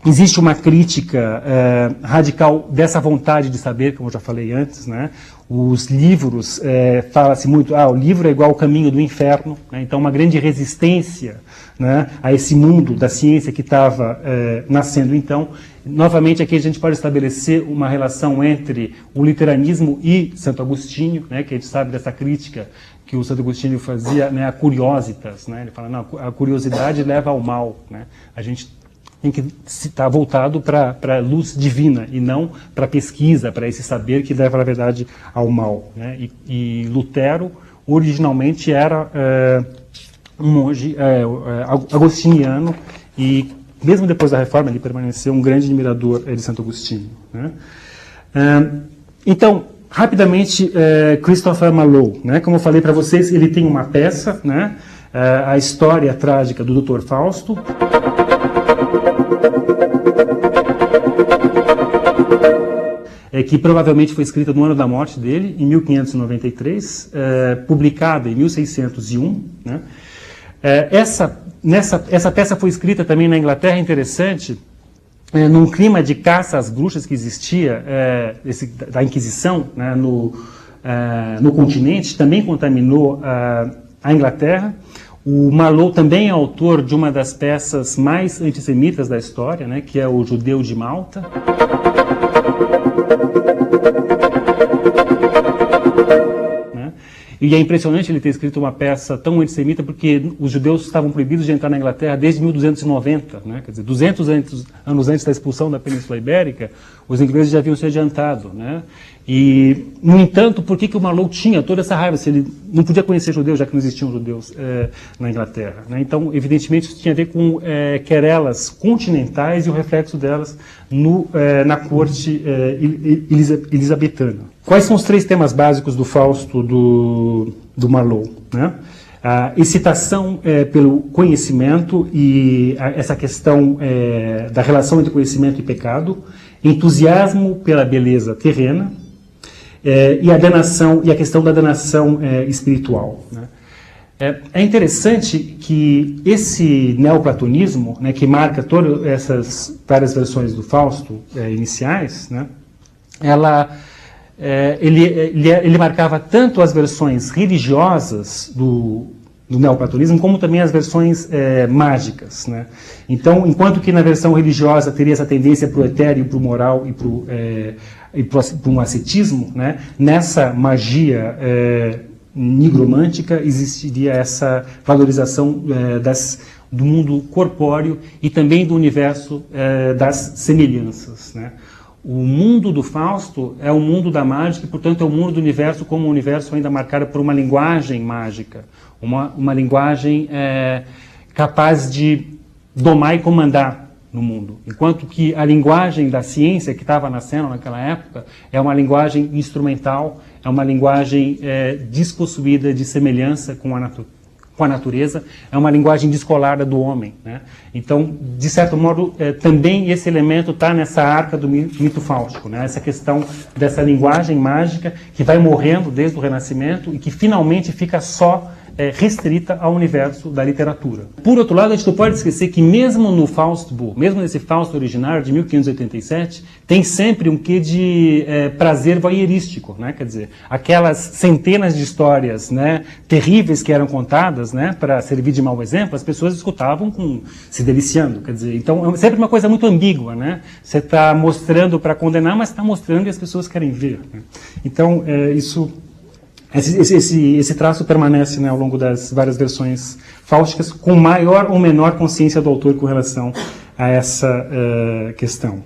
Existe uma crítica radical dessa vontade de saber, como eu já falei antes, né? Os livros, fala-se muito, o livro é igual ao caminho do inferno, né? Então uma grande resistência, né, a esse mundo da ciência que estava nascendo. Então, novamente aqui a gente pode estabelecer uma relação entre o luteranismo e Santo Agostinho, né, que a gente sabe dessa crítica que o Santo Agostinho fazia, né, a curiositas, né? Ele fala, não, a curiosidade leva ao mal, né? A gente tem que estar voltado para a luz divina e não para a pesquisa, para esse saber que leva, na verdade, ao mal, né? E Lutero, originalmente, era um monge agostiniano, e mesmo depois da Reforma ele permaneceu um grande admirador de Santo Agostinho, né? Então, rapidamente, Christopher Marlowe, né? Como eu falei para vocês, ele tem uma peça, né? A história trágica do Dr. Fausto. Que provavelmente foi escrita no ano da morte dele, em 1593, publicada em 1601. Né? Essa peça foi escrita também na Inglaterra, interessante, num clima de caça às bruxas que existia, da Inquisição, né, no continente, também contaminou a Inglaterra. O Marlowe também é autor de uma das peças mais antissemitas da história, né, que é O Judeu de Malta. Né? E é impressionante ele ter escrito uma peça tão antissemita, porque os judeus estavam proibidos de entrar na Inglaterra desde 1290, né? Quer dizer, 200 anos antes da expulsão da Península Ibérica, os ingleses já haviam se adiantado, né? E, no entanto, por que o Marlowe tinha toda essa raiva, se ele não podia conhecer judeus, já que não existiam judeus na Inglaterra, né? Então, evidentemente, isso tinha a ver com querelas continentais e o reflexo delas na corte elisabetana. Quais são os 3 temas básicos do Fausto do Marlowe, né? A excitação pelo conhecimento e essa questão da relação entre conhecimento e pecado, entusiasmo pela beleza terrena, e a danação, e a questão da danação espiritual, né? É interessante que esse neoplatonismo, né, que marca todas essas várias versões do Fausto iniciais, né, ele marcava tanto as versões religiosas do neoplatonismo, como também as versões mágicas, né? Então, enquanto que na versão religiosa teria essa tendência para o etéreo, para o moral e para um ascetismo, né? Nessa magia nigromântica existiria essa valorização do mundo corpóreo e também do universo das semelhanças, né? O mundo do Fausto é o mundo da mágica e, portanto, é o mundo do universo como um universo ainda marcado por uma linguagem mágica, uma linguagem capaz de domar e comandar no mundo. Enquanto que a linguagem da ciência que estava nascendo naquela época é uma linguagem instrumental, é uma linguagem despossuída de semelhança com a natureza, é uma linguagem descolada do homem, né? Então, de certo modo, também esse elemento está nessa arca do mito fáustico, né? Essa questão dessa linguagem mágica que vai morrendo desde o Renascimento e que finalmente fica só restrita ao universo da literatura. Por outro lado, a gente não pode esquecer que mesmo no Faustbuch, mesmo nesse Fausto originário de 1587, tem sempre um quê de prazer voyeurístico, né? Quer dizer, aquelas centenas de histórias, né, terríveis que eram contadas, né, para servir de mau exemplo, as pessoas escutavam se deliciando. Quer dizer, então é sempre uma coisa muito ambígua, né? Você está mostrando para condenar, mas está mostrando e as pessoas querem ver, né? Então, esse traço permanece, né, ao longo das várias versões fáusticas, com maior ou menor consciência do autor com relação a essa questão,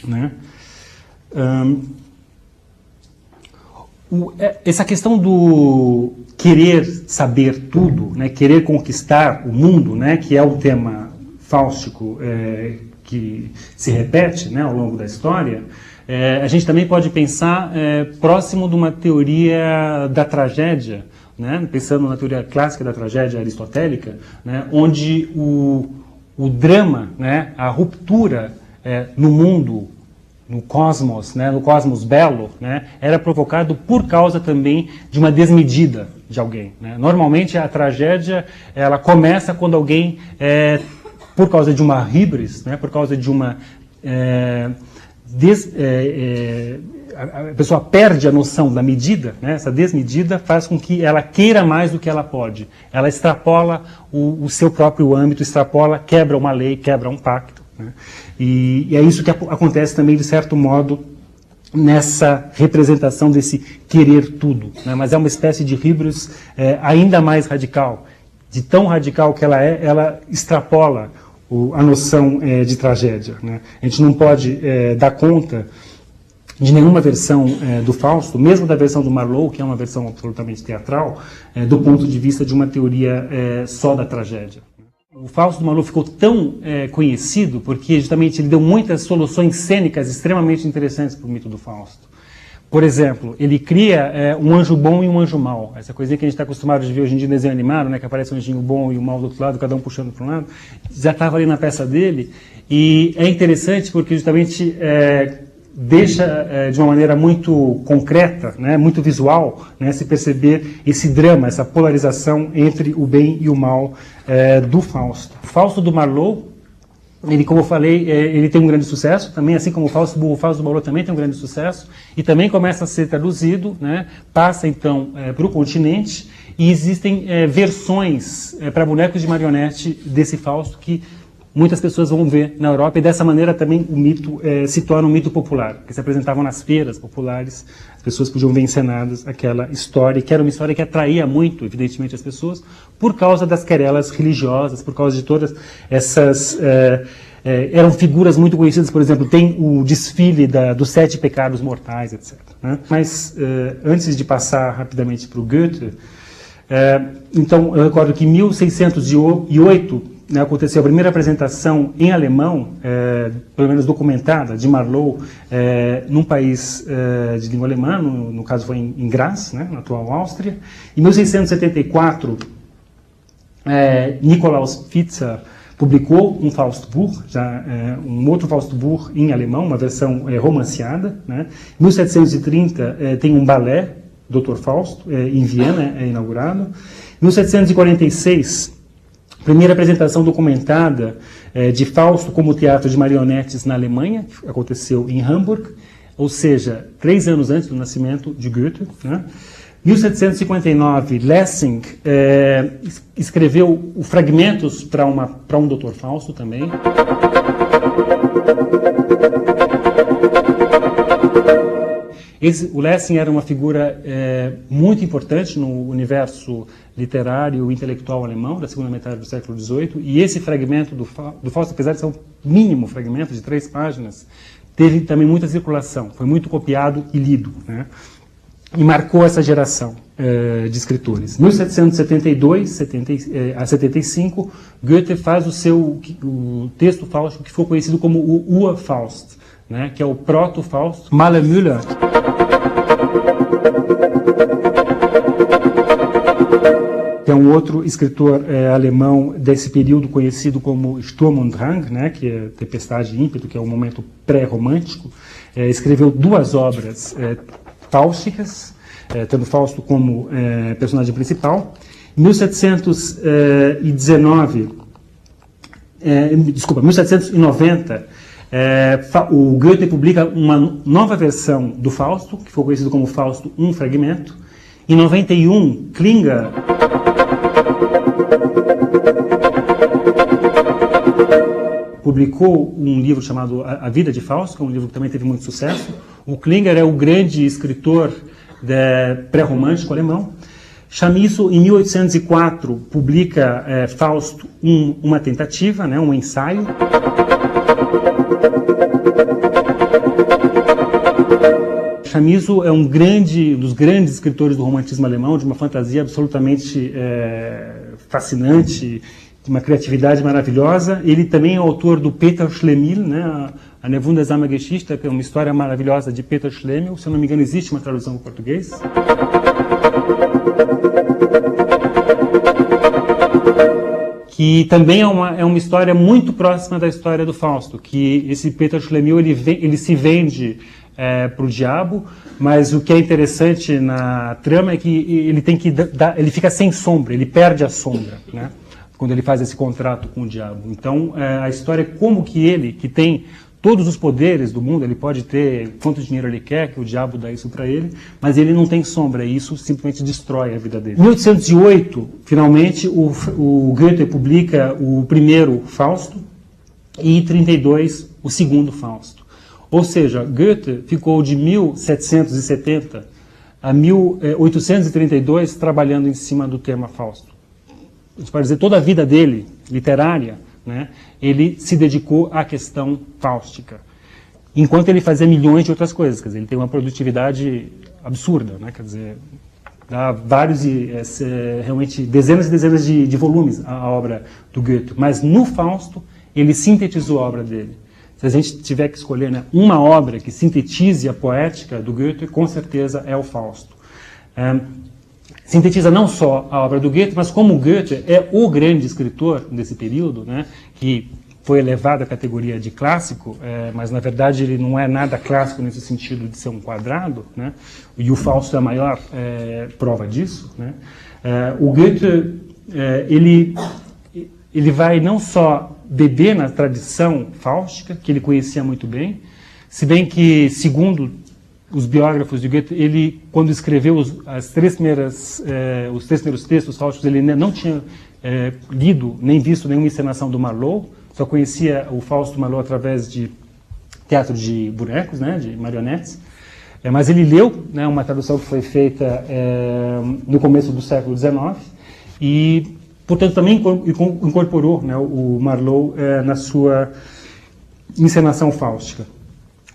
né? Essa questão do querer saber tudo, né, querer conquistar o mundo, né, que é o tema fáustico que se repete, né, ao longo da história, a gente também pode pensar próximo de uma teoria da tragédia, né, pensando na teoria clássica da tragédia aristotélica, né, onde o drama, né, a ruptura no mundo, no cosmos, né, no cosmos belo, né, era provocado por causa também de uma desmedida de alguém, né? Normalmente a tragédia ela começa quando alguém, por causa de uma híbris, né, por causa de uma a pessoa perde a noção da medida, né? Essa desmedida faz com que ela queira mais do que ela pode. Ela extrapola o seu próprio âmbito, quebra uma lei, quebra um pacto, né? E é isso que acontece também, de certo modo, nessa representação desse querer tudo, né? Mas é uma espécie de híbris ainda mais radical. De tão radical que ela extrapola a noção de tragédia, né? A gente não pode dar conta de nenhuma versão do Fausto, mesmo da versão do Marlowe, que é uma versão absolutamente teatral, do ponto de vista de uma teoria só da tragédia. O Fausto do Marlowe ficou tão conhecido porque justamente ele deu muitas soluções cênicas extremamente interessantes para o mito do Fausto. Por exemplo, ele cria um anjo bom e um anjo mau. Essa coisinha que a gente está acostumado de ver hoje em dia em desenho animado, né, que aparece um anjinho bom e o mau do outro lado, cada um puxando para um lado, já estava ali na peça dele. E é interessante porque justamente deixa de uma maneira muito concreta, né, muito visual, né, se perceber esse drama, essa polarização entre o bem e o mal do Fausto. O Fausto do Marlowe, ele, como eu falei, ele tem um grande sucesso, também, assim como o Fausto do Marlowe também tem um grande sucesso, e também começa a ser traduzido, né, passa então para o continente, e existem versões para bonecos de marionete desse Fausto que muitas pessoas vão ver na Europa, e dessa maneira também o mito se torna um mito popular, que se apresentavam nas feiras populares, as pessoas podiam ver encenadas aquela história, que era uma história que atraía muito, evidentemente, as pessoas, por causa das querelas religiosas, por causa de todas essas... eram figuras muito conhecidas, por exemplo, tem o desfile dos 7 pecados mortais, etc., né? Mas, antes de passar rapidamente para o Goethe, então, eu recordo que em 1608, né, aconteceu a primeira apresentação em alemão, pelo menos documentada, de Marlowe, num país de língua alemã, no caso foi em Graz, né, na atual Áustria. Em 1674, Nikolaus Pfizer publicou um Faustbuch, um outro Faustbuch em alemão, uma versão romanceada, né. Em 1730 tem um balé, Dr. Fausto, em Viena, inaugurado. Em 1746, primeira apresentação documentada de Fausto como teatro de marionetes na Alemanha, que aconteceu em Hamburg, ou seja, 3 anos antes do nascimento de Goethe, né? 1759, Lessing escreveu fragmentos para um Dr. Fausto também. O Lessing era uma figura muito importante no universo literário e intelectual alemão da segunda metade do século XVIII, e esse fragmento do Fausto, apesar de ser um mínimo fragmento de 3 páginas, teve também muita circulação, foi muito copiado e lido, né? E marcou essa geração de escritores. Em 1772 a 75, Goethe faz o texto fausto que ficou conhecido como o Urfaust, né? Que é o Proto-Faust, Malermüller. Que é um outro escritor alemão desse período conhecido como Sturm und Drang, né, que é Tempestade e Ímpeto, que é um momento pré-romântico. Escreveu 2 obras fáusticas, tendo Fausto como personagem principal. Em 1790, o Goethe publica uma nova versão do Fausto, que ficou conhecido como Fausto, um fragmento. Em 91, Klinger publicou um livro chamado A Vida de Fausto, que é um livro que também teve muito sucesso. O Klinger é o grande escritor pré-romântico alemão. Chamisso, em 1804, publica Fausto, uma tentativa, né, um ensaio. Chamisso é um dos grandes escritores do romantismo alemão, de uma fantasia absolutamente fascinante, de uma criatividade maravilhosa. Ele também é autor do Peter Schlemihl, né, a Nevundesame Geschichte, que é uma história maravilhosa de Peter Schlemihl. Se eu não me engano, existe uma tradução para o português. Que também é uma história muito próxima da história do Fausto, que esse Peter Schlemihl ele se vende para o diabo, mas o que é interessante na trama é que ele fica sem sombra, ele perde a sombra, né, quando ele faz esse contrato com o diabo. Então, a história é como que ele, que tem todos os poderes do mundo, ele pode ter quanto dinheiro ele quer, que o diabo dá isso para ele, mas ele não tem sombra, e isso simplesmente destrói a vida dele. Em 1808, finalmente, o Goethe publica o primeiro Fausto, e em 32, o segundo Fausto. Ou seja, Goethe ficou de 1770 a 1832 trabalhando em cima do tema Fausto. A gente pode dizer, toda a vida dele, literária, né, ele se dedicou à questão fáustica, enquanto ele fazia milhões de outras coisas. Quer dizer, ele tem uma produtividade absurda, né, quer dizer, dá vários, realmente dezenas e dezenas de volumes a obra do Goethe, mas no Fausto ele sintetizou a obra dele. Se a gente tiver que escolher, né, uma obra que sintetize a poética do Goethe, com certeza é o Fausto. Sintetiza não só a obra do Goethe, mas como Goethe é o grande escritor desse período, né, que foi elevado à categoria de clássico, mas na verdade ele não é nada clássico nesse sentido de ser um quadrado, né, e o Fausto é a maior prova disso, né. O Goethe, ele vai não só beber na tradição fáustica, que ele conhecia muito bem, se bem que, segundo os biógrafos de Goethe, ele, quando escreveu os três primeiros textos fáusticos, ele não tinha lido nem visto nenhuma encenação do Marlowe, só conhecia o Fausto Marlowe através de teatro de bonecos, né, de marionetes, mas ele leu, né, uma tradução que foi feita no começo do século XIX e, portanto, também incorporou, né, o Marlowe na sua encenação fáustica.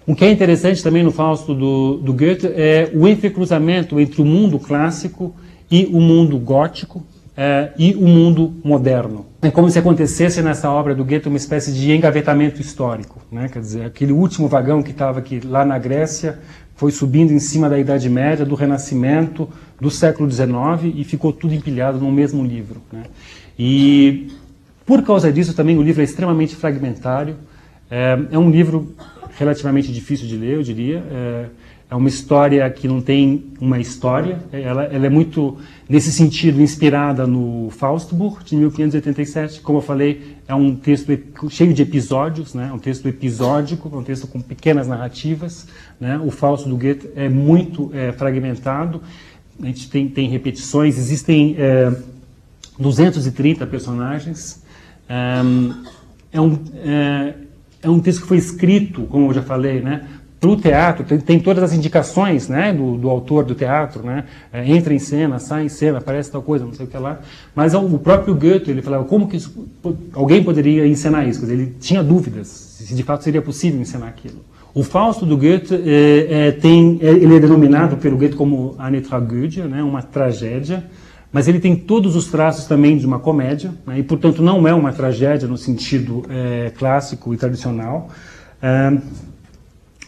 O que é interessante também no Fausto do Goethe é o entrecruzamento entre o mundo clássico e o mundo gótico e o mundo moderno. É como se acontecesse nessa obra do Goethe uma espécie de engavetamento histórico, né? Quer dizer, aquele último vagão que estava aqui lá na Grécia foi subindo em cima da Idade Média, do Renascimento, do século XIX e ficou tudo empilhado no mesmo livro, né? E por causa disso também o livro é extremamente fragmentário. É um livro relativamente difícil de ler, eu diria. É uma história que não tem uma história. Ela é muito, nesse sentido, inspirada no Faustbuch, de 1587. Como eu falei, é um texto cheio de episódios, né? É um texto episódico, é um texto com pequenas narrativas, né? O Fausto do Goethe é muito fragmentado. A gente tem repetições, existem 230 personagens. É um texto que foi escrito, como eu já falei, né, para o teatro. Tem todas as indicações, né, do autor do teatro, né, entra em cena, sai em cena, aparece tal coisa, não sei o que lá. Mas o próprio Goethe, ele falava, como que alguém poderia encenar isso? Quer dizer, ele tinha dúvidas se de fato seria possível encenar aquilo. O Fausto do Goethe, ele é denominado pelo Goethe como eine Tragödie, né, uma tragédia, mas ele tem todos os traços também de uma comédia, né, e, portanto, não é uma tragédia no sentido clássico e tradicional.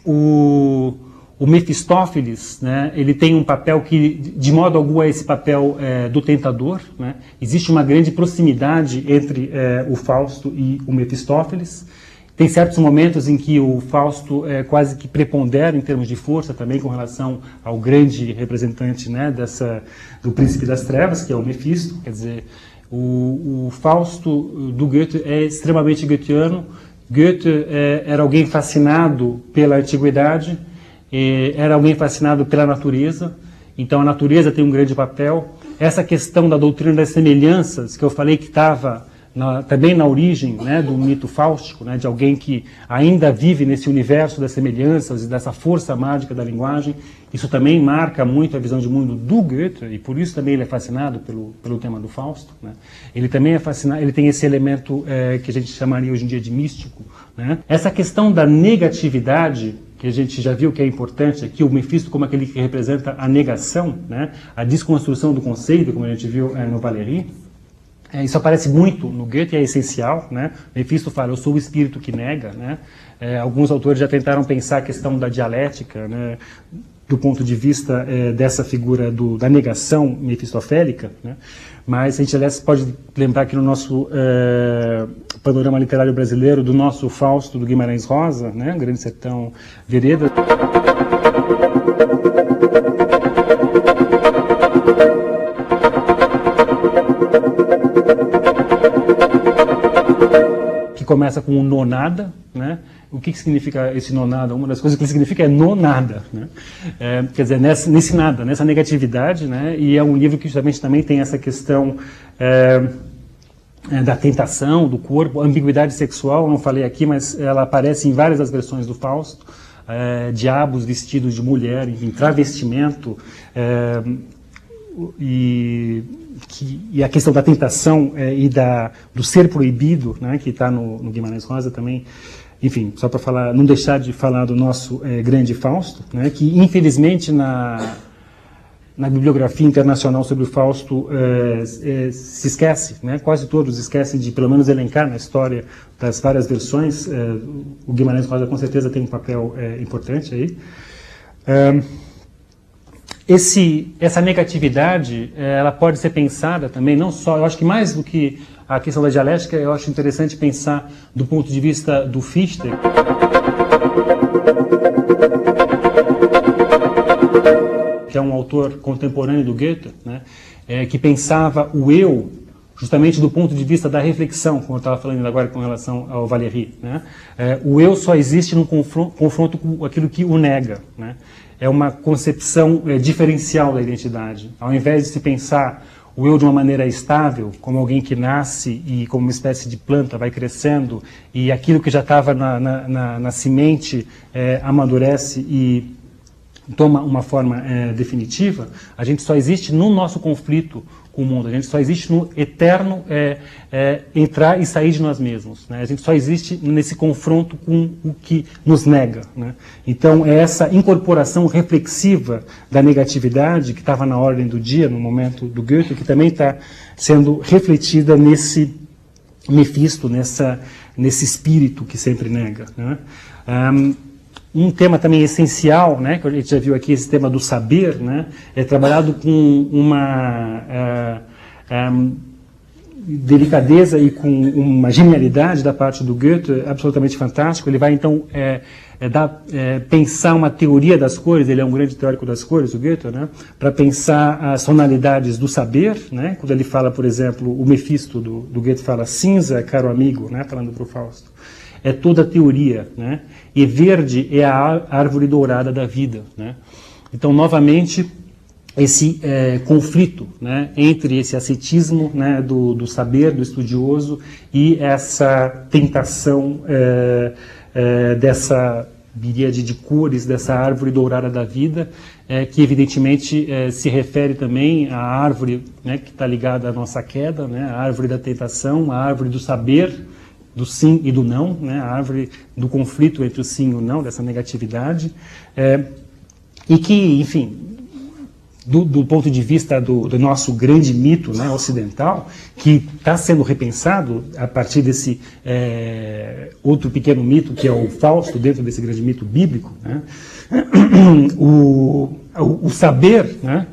O Mefistófeles, né, ele tem um papel que, de modo algum, é esse papel do tentador, né? Existe uma grande proximidade entre o Fausto e o Mefistófeles. Tem certos momentos em que o Fausto quase que prepondera em termos de força também com relação ao grande representante, né, do Príncipe das Trevas, que é o Mefisto. Quer dizer, o Fausto do Goethe é extremamente goetheano. Goethe era alguém fascinado pela antiguidade, era alguém fascinado pela natureza, então a natureza tem um grande papel. Essa questão da doutrina das semelhanças, que eu falei que estava também na origem, né, do mito fáustico, né, de alguém que ainda vive nesse universo das semelhanças e dessa força mágica da linguagem, isso também marca muito a visão de mundo do Goethe, e por isso também ele é fascinado pelo tema do Fausto. Né. Ele também é fascinado, ele tem esse elemento que a gente chamaria hoje em dia de místico. Né. Essa questão da negatividade, que a gente já viu que é importante aqui, o Mefisto como aquele que representa a negação, né, a desconstrução do conceito, como a gente viu no Valéry. Isso aparece muito no Goethe e é essencial. Né? Mefisto fala, eu sou o espírito que nega. Né? Alguns autores já tentaram pensar a questão da dialética, né, do ponto de vista dessa figura da negação mefistofélica, né? Mas a gente, aliás, pode lembrar que no nosso panorama literário brasileiro, do nosso Fausto do Guimarães Rosa, né? Grande Sertão Veredas, que começa com o nonada, né? O que significa esse nonada? Uma das coisas que ele significa é nonada, né? Quer dizer, nesse nada, nessa negatividade, né? E é um livro que justamente também tem essa questão da tentação do corpo, ambiguidade sexual, não falei aqui, mas ela aparece em várias das versões do Fausto, diabos vestidos de mulher, enfim, travestimento, e a questão da tentação e do ser proibido, né, que está no Guimarães Rosa também. Enfim, só para falar, não deixar de falar do nosso grande Fausto, né, que infelizmente na bibliografia internacional sobre o Fausto se esquece, né, quase todos esquecem de pelo menos elencar na história das várias versões. O Guimarães Rosa com certeza tem um papel importante aí. Essa negatividade, ela pode ser pensada também, não só, eu acho que mais do que a questão da dialética, eu acho interessante pensar do ponto de vista do Fichte, que é um autor contemporâneo do Goethe, né, que pensava o eu justamente do ponto de vista da reflexão, como eu estava falando agora com relação ao Valéry. Né. O eu só existe num confronto com aquilo que o nega, né. É uma concepção diferencial da identidade. Ao invés de se pensar o eu de uma maneira estável, como alguém que nasce e como uma espécie de planta vai crescendo, e aquilo que já estava na semente amadurece e toma uma forma definitiva, a gente só existe no nosso conflito com o mundo, a gente só existe no eterno entrar e sair de nós mesmos, né? A gente só existe nesse confronto com o que nos nega, né? Então é essa incorporação reflexiva da negatividade que estava na ordem do dia, no momento do Goethe, que também está sendo refletida nesse Mefisto, nesse espírito que sempre nega, né? Um tema também essencial, né, que a gente já viu aqui, esse tema do saber, né, é trabalhado com uma delicadeza e com uma genialidade da parte do Goethe absolutamente fantástico. Ele vai, então, pensar uma teoria das cores, ele é um grande teórico das cores, o Goethe, né, para pensar as tonalidades do saber, né, quando ele fala, por exemplo, o Mefisto do Goethe fala cinza, caro amigo, né, falando para o Fausto. É toda a teoria, né? E verde é a árvore dourada da vida, né? Então, novamente, esse conflito, né, entre esse ascetismo, né, do saber, do estudioso, e essa tentação dessa miríade de cores, dessa árvore dourada da vida, que evidentemente se refere também à árvore, né, que está ligada à nossa queda, né, a árvore da tentação, a árvore do saber, do sim e do não, né, a árvore do conflito entre o sim e o não, dessa negatividade, e que, enfim, do ponto de vista do nosso grande mito, né, ocidental, que está sendo repensado a partir desse outro pequeno mito, que é o Fausto, dentro desse grande mito bíblico, né, o saber, né,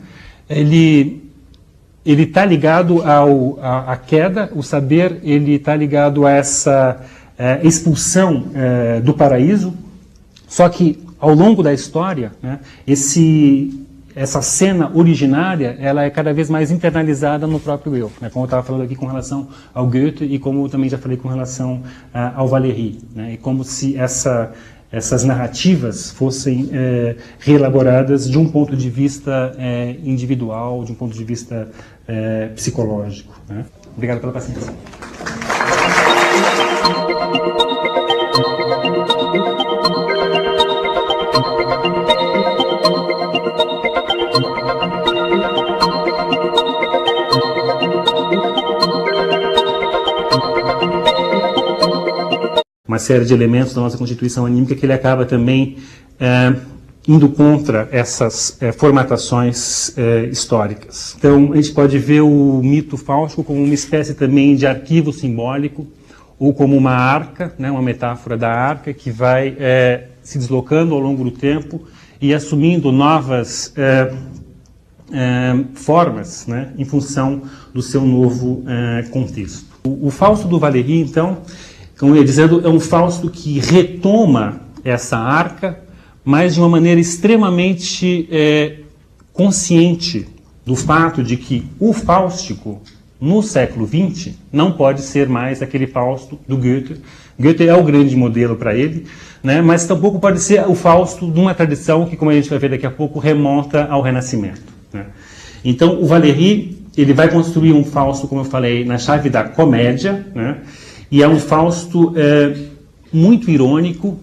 ele está ligado à queda, o saber ele está ligado a essa expulsão do paraíso, só que ao longo da história, né, essa cena originária, ela é cada vez mais internalizada no próprio eu, né, como eu estava falando aqui com relação ao Goethe e como eu também já falei com relação ao Valéry, né, e como se essas narrativas fossem reelaboradas de um ponto de vista individual, de um ponto de vista psicológico, né. Obrigado pela paciência. Uma série de elementos da nossa constituição anímica que ele acaba também indo contra essas formatações históricas. Então, a gente pode ver o mito fáustico como uma espécie também de arquivo simbólico, ou como uma arca, né, uma metáfora da arca, que vai se deslocando ao longo do tempo e assumindo novas formas, né, em função do seu novo contexto. O Fausto do Valéry, então, como eu ia dizendo, é um Fausto que retoma essa arca, mas de uma maneira extremamente consciente do fato de que o fáustico, no século XX, não pode ser mais aquele Fausto do Goethe. Goethe é o grande modelo para ele, né, mas tampouco pode ser o Fausto de uma tradição que, como a gente vai ver daqui a pouco, remonta ao Renascimento, né. Então, o Valéry, ele vai construir um Fausto, como eu falei, na chave da comédia, né, e é um Fausto muito irônico,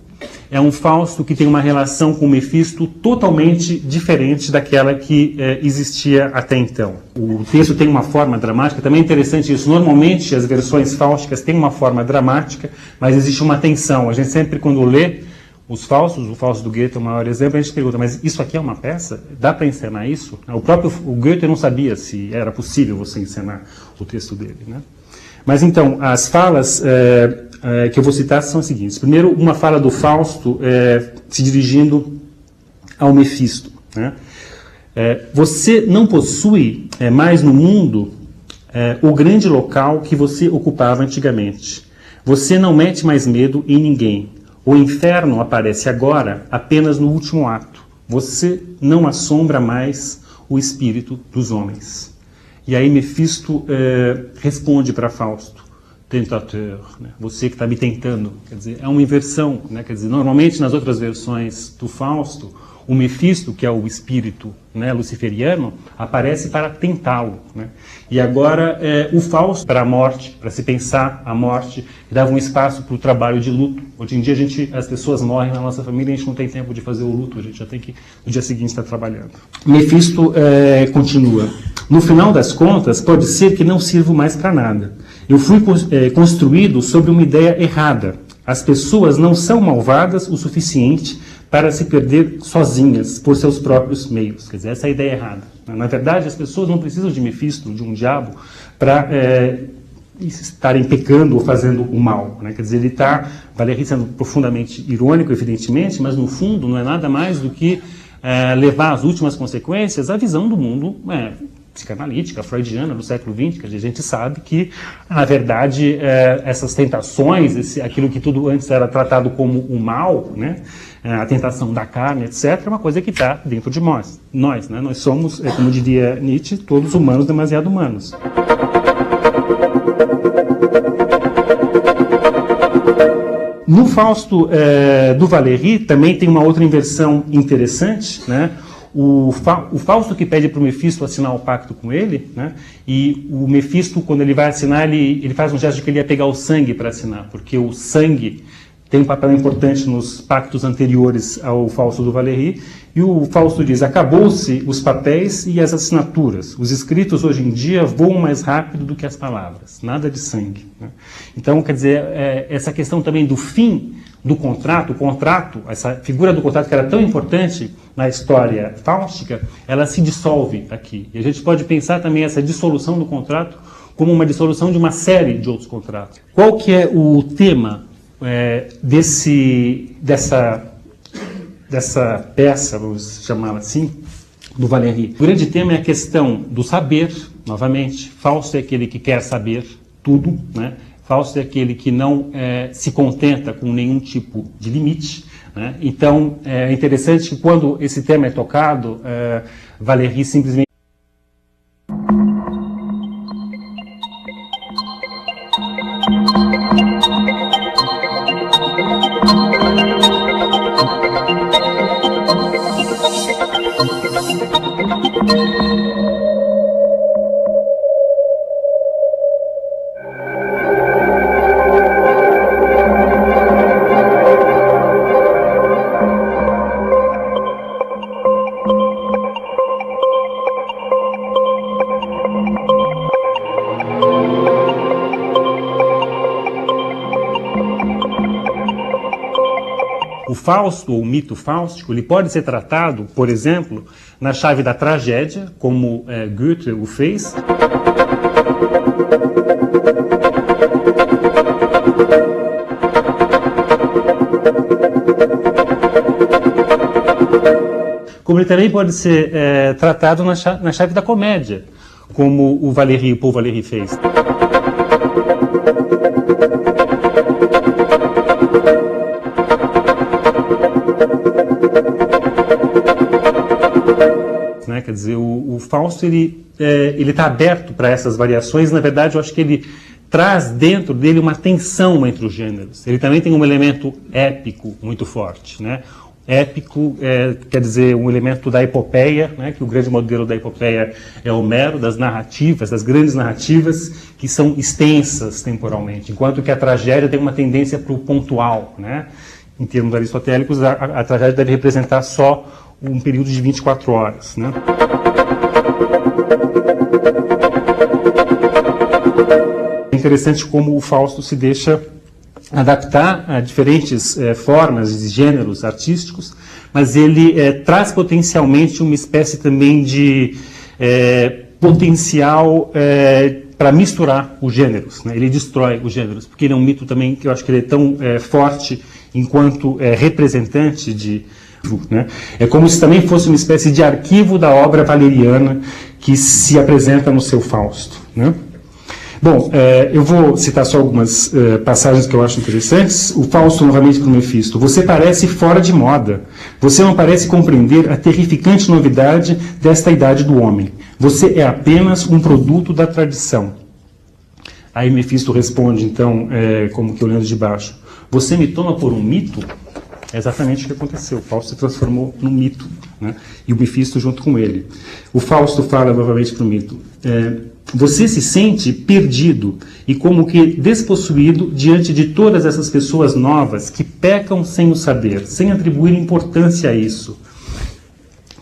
é um Fausto que tem uma relação com o Mefisto totalmente diferente daquela que existia até então. O texto tem uma forma dramática, também é interessante isso. Normalmente as versões fáusticas têm uma forma dramática, mas existe uma tensão. A gente sempre, quando lê os Faustos, o Fausto do Goethe é o maior exemplo, a gente pergunta, mas isso aqui é uma peça? Dá para encenar isso? O Goethe não sabia se era possível você encenar o texto dele, né? Mas então, as falas que eu vou citar são as seguintes. Primeiro, uma fala do Fausto se dirigindo ao Mefisto, né? Você não possui mais no mundo o grande local que você ocupava antigamente. Você não mete mais medo em ninguém. O inferno aparece agora apenas no último ato. Você não assombra mais o espírito dos homens. E aí Mefisto responde para Fausto, tentateur, né? Você que está me tentando. Quer dizer, é uma inversão, né? Quer dizer, normalmente nas outras versões do Fausto, o Mefisto, que é o espírito, né, luciferiano, aparece para tentá-lo, né? E agora o Fausto para a morte, para se pensar a morte, que dava um espaço para o trabalho de luto. Hoje em dia as pessoas morrem na nossa família e a gente não tem tempo de fazer o luto, a gente já tem que no dia seguinte estar trabalhando. Mefisto continua. No final das contas, pode ser que não sirvo mais para nada. Eu fui construído sobre uma ideia errada. As pessoas não são malvadas o suficiente para se perder sozinhas por seus próprios meios. Quer dizer, essa é a ideia errada. Na verdade, as pessoas não precisam de Mefisto, de um diabo, para estarem pecando ou fazendo o mal, né? Quer dizer, ele está, Valéry sendo profundamente irônico, evidentemente, mas no fundo não é nada mais do que levar às últimas consequências a visão do mundo psicanalítica, freudiana do século XX, que a gente sabe que, na verdade, essas tentações, aquilo que tudo antes era tratado como o mal, né? A tentação da carne, etc., é uma coisa que está dentro de nós, né? Nós somos, como diria Nietzsche, todos humanos demasiado humanos. No Fausto do Valéry também tem uma outra inversão interessante, né? O Fausto que pede para o Mefisto assinar o pacto com ele, né? E o Mefisto, quando ele vai assinar, ele faz um gesto de que ele ia pegar o sangue para assinar, porque o sangue tem um papel importante nos pactos anteriores ao Fausto do Valéry, e o Fausto diz, acabou-se os papéis e as assinaturas. Os escritos hoje em dia voam mais rápido do que as palavras. Nada de sangue, né? Então, quer dizer, essa questão também do fim do contrato, essa figura do contrato que era tão importante na história fáustica, ela se dissolve aqui. E a gente pode pensar também essa dissolução do contrato como uma dissolução de uma série de outros contratos. Qual que é o tema dessa peça, vamos chamá-la assim, do Valéry? O grande tema é a questão do saber, novamente. Fausto é aquele que quer saber tudo, né? Fausto é aquele que não se contenta com nenhum tipo de limite, né? Então, é interessante que quando esse tema é tocado, Valéry simplesmente... O Fausto, ou o mito fáustico, ele pode ser tratado, por exemplo, na chave da tragédia, como Goethe o fez. Como ele também pode ser tratado na chave da comédia, como o Paul Valéry fez. Né? Quer dizer, o Fausto ele está aberto para essas variações. Na verdade, eu acho que ele traz dentro dele uma tensão entre os gêneros. Ele também tem um elemento épico muito forte, né? Épico quer dizer um elemento da epopeia, né? Que o grande modelo da epopeia é Homero, das narrativas, das grandes narrativas que são extensas temporalmente, enquanto que a tragédia tem uma tendência para o pontual, né? Em termos aristotélicos, a tragédia deve representar só um período de 24 horas, né? É interessante como o Fausto se deixa adaptar a diferentes formas e gêneros artísticos, mas ele traz potencialmente uma espécie também de potencial para misturar os gêneros, né? Ele destrói os gêneros, porque ele é um mito também que eu acho que ele é tão forte enquanto representante de... Né? É como se também fosse uma espécie de arquivo da obra valeriana que se apresenta no seu Fausto, né? Bom, eu vou citar só algumas passagens que eu acho interessantes. O Fausto, novamente, para o Mefisto. Você parece fora de moda. Você não parece compreender a terrificante novidade desta idade do homem. Você é apenas um produto da tradição. Aí Mefisto responde, então, como que olhando de baixo. Você me toma por um mito? É exatamente o que aconteceu. O Fausto se transformou num mito, né? E o Mefisto junto com ele. O Fausto fala novamente para o mito. Você se sente perdido e como que despossuído diante de todas essas pessoas novas que pecam sem o saber, sem atribuir importância a isso,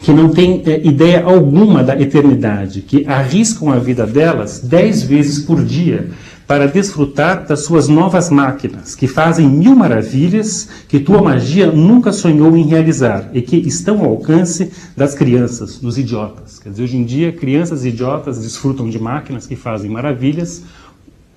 que não têm ideia alguma da eternidade, que arriscam a vida delas 10 vezes por dia para desfrutar das suas novas máquinas, que fazem 1000 maravilhas que tua magia nunca sonhou em realizar e que estão ao alcance das crianças, dos idiotas. Quer dizer, hoje em dia, crianças idiotas desfrutam de máquinas que fazem maravilhas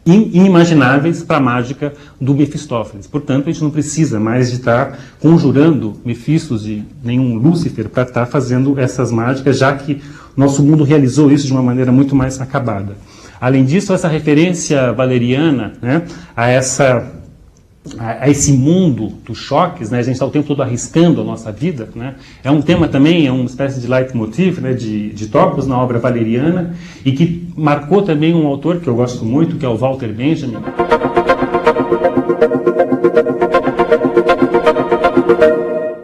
inimagináveis para a mágica do Mefistófeles. Portanto, a gente não precisa mais de estar conjurando Mefistos e nenhum Lúcifer para estar fazendo essas mágicas, já que nosso mundo realizou isso de uma maneira muito mais acabada. Além disso, essa referência valeriana, né, a esse mundo dos choques, né, a gente está o tempo todo arriscando a nossa vida, né, é um tema também, é uma espécie de leitmotiv, né, de tópicos na obra valeriana, e que marcou também um autor que eu gosto muito, que é o Walter Benjamin.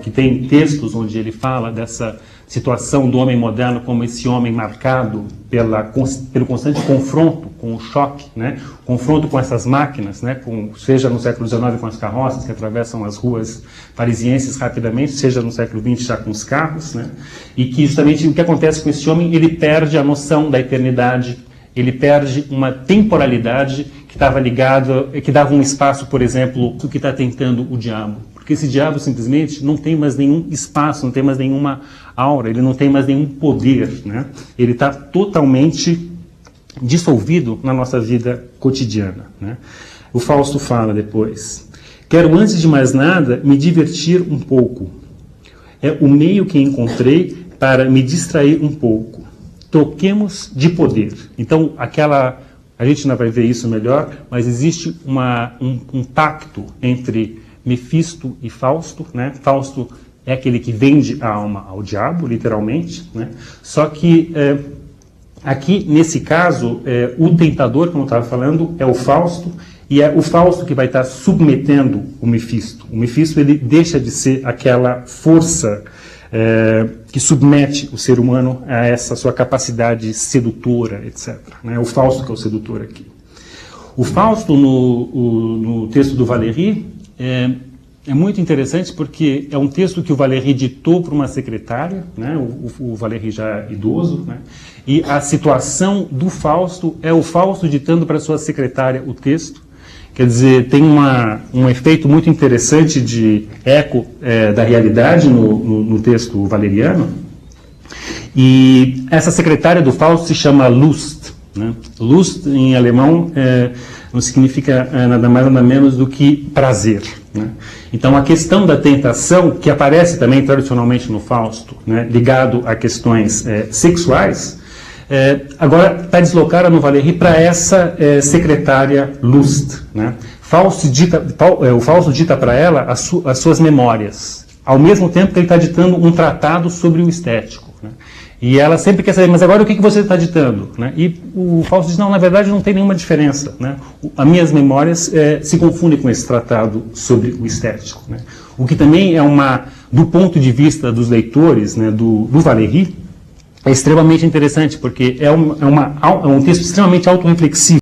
Que tem textos onde ele fala dessa situação do homem moderno como esse homem marcado pelo constante confronto com o choque, né? Confronto com essas máquinas, né? Seja no século XIX com as carroças que atravessam as ruas parisienses rapidamente, seja no século XX já com os carros, né? E que justamente o que acontece com esse homem, ele perde a noção da eternidade, ele perde uma temporalidade que estava ligada, que dava um espaço, por exemplo, do que está tentando o diabo. Porque esse diabo simplesmente não tem mais nenhum espaço, não tem mais nenhuma aura, ele não tem mais nenhum poder, né? Ele está totalmente dissolvido na nossa vida cotidiana, né? O Fausto fala depois: quero, antes de mais nada, me divertir um pouco. É o meio que encontrei para me distrair um pouco. Troquemos de poder. Então, aquela A gente ainda vai ver isso melhor, mas existe um pacto entre Mefisto e Fausto, né? Fausto é aquele que vende a alma ao diabo, literalmente, né? Só que aqui, nesse caso, o tentador, como eu estava falando, é o Fausto, e é o Fausto que vai estar submetendo o Mefisto. O Mefisto, ele deixa de ser aquela força que submete o ser humano a essa sua capacidade sedutora, etc. É o Fausto que é o sedutor aqui. O Fausto, no texto do Valéry, é muito interessante porque é um texto que o Valéry ditou para uma secretária, né? O Valéry já idoso, né? E a situação do Fausto é o Fausto ditando para sua secretária o texto. Quer dizer, tem um efeito muito interessante de eco da realidade no texto valeriano. E essa secretária do Fausto se chama Lust, né? Lust, em alemão, não significa nada mais nada menos do que prazer, né? Então, a questão da tentação, que aparece também tradicionalmente no Fausto, né, ligado a questões sexuais, agora está deslocada no Valéry para essa secretária Lust, né? O Fausto dita para ela as suas memórias, ao mesmo tempo que ele está ditando um tratado sobre o estético, né? E ela sempre quer saber, mas agora o que você está ditando, né? E o Fausto diz, não, na verdade não tem nenhuma diferença, né? As minhas memórias se confundem com esse tratado sobre o estético, né? O que também do ponto de vista dos leitores, né, do Valéry, é extremamente interessante, porque é um texto extremamente autorreflexivo.